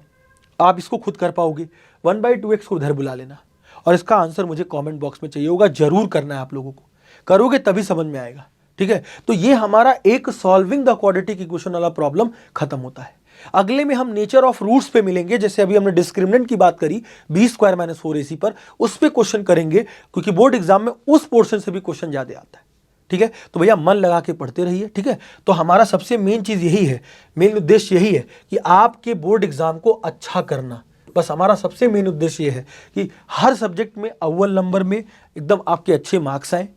आप इसको खुद कर पाओगे। 1/2x को उधर बुला लेना और इसका आंसर मुझे कमेंट बॉक्स में चाहिए होगा, जरूर करना है आप लोगों को, करोगे तभी समझ में आएगा। ठीक है, तो ये हमारा एक सॉल्विंग द क्वाड्रेटिक इक्वेशन वाला प्रॉब्लम खत्म होता है। अगले में हम नेचर ऑफ रूट्स पे मिलेंगे, जैसे अभी हमने डिस्क्रिमिनेंट की बात करी b² - 4ac पर, उस पे क्वेश्चन करेंगे क्योंकि बोर्ड एग्जाम में उस पोर्शन से भी क्वेश्चन ज्यादा आता है। ठीक है, तो भैया मन लगा के पढ़ते रहिए। ठीक है, तो हमारा सबसे मेन चीज़ यही है, मेन उद्देश्य यही है कि आपके बोर्ड एग्जाम को अच्छा करना। बस हमारा सबसे मेन उद्देश्य ये है कि हर सब्जेक्ट में अव्वल नंबर में एकदम आपके अच्छे मार्क्स आए।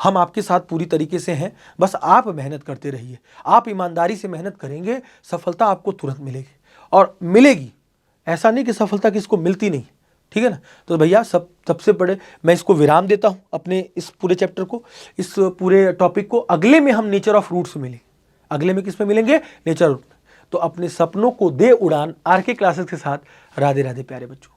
हम आपके साथ पूरी तरीके से हैं, बस आप मेहनत करते रहिए। आप ईमानदारी से मेहनत करेंगे, सफलता आपको तुरंत मिलेगी और मिलेगी, ऐसा नहीं कि सफलता किसको मिलती नहीं। ठीक है ना, तो भैया सबसे बड़े मैं इसको विराम देता हूं अपने इस पूरे चैप्टर को, इस पूरे टॉपिक को। अगले में हम नेचर ऑफ रूट्स मिलेंगे। अगले में किस में मिलेंगे, नेचर रूट में। तो अपने सपनों को दे उड़ान, आरके क्लासेस के साथ। राधे राधे प्यारे बच्चों।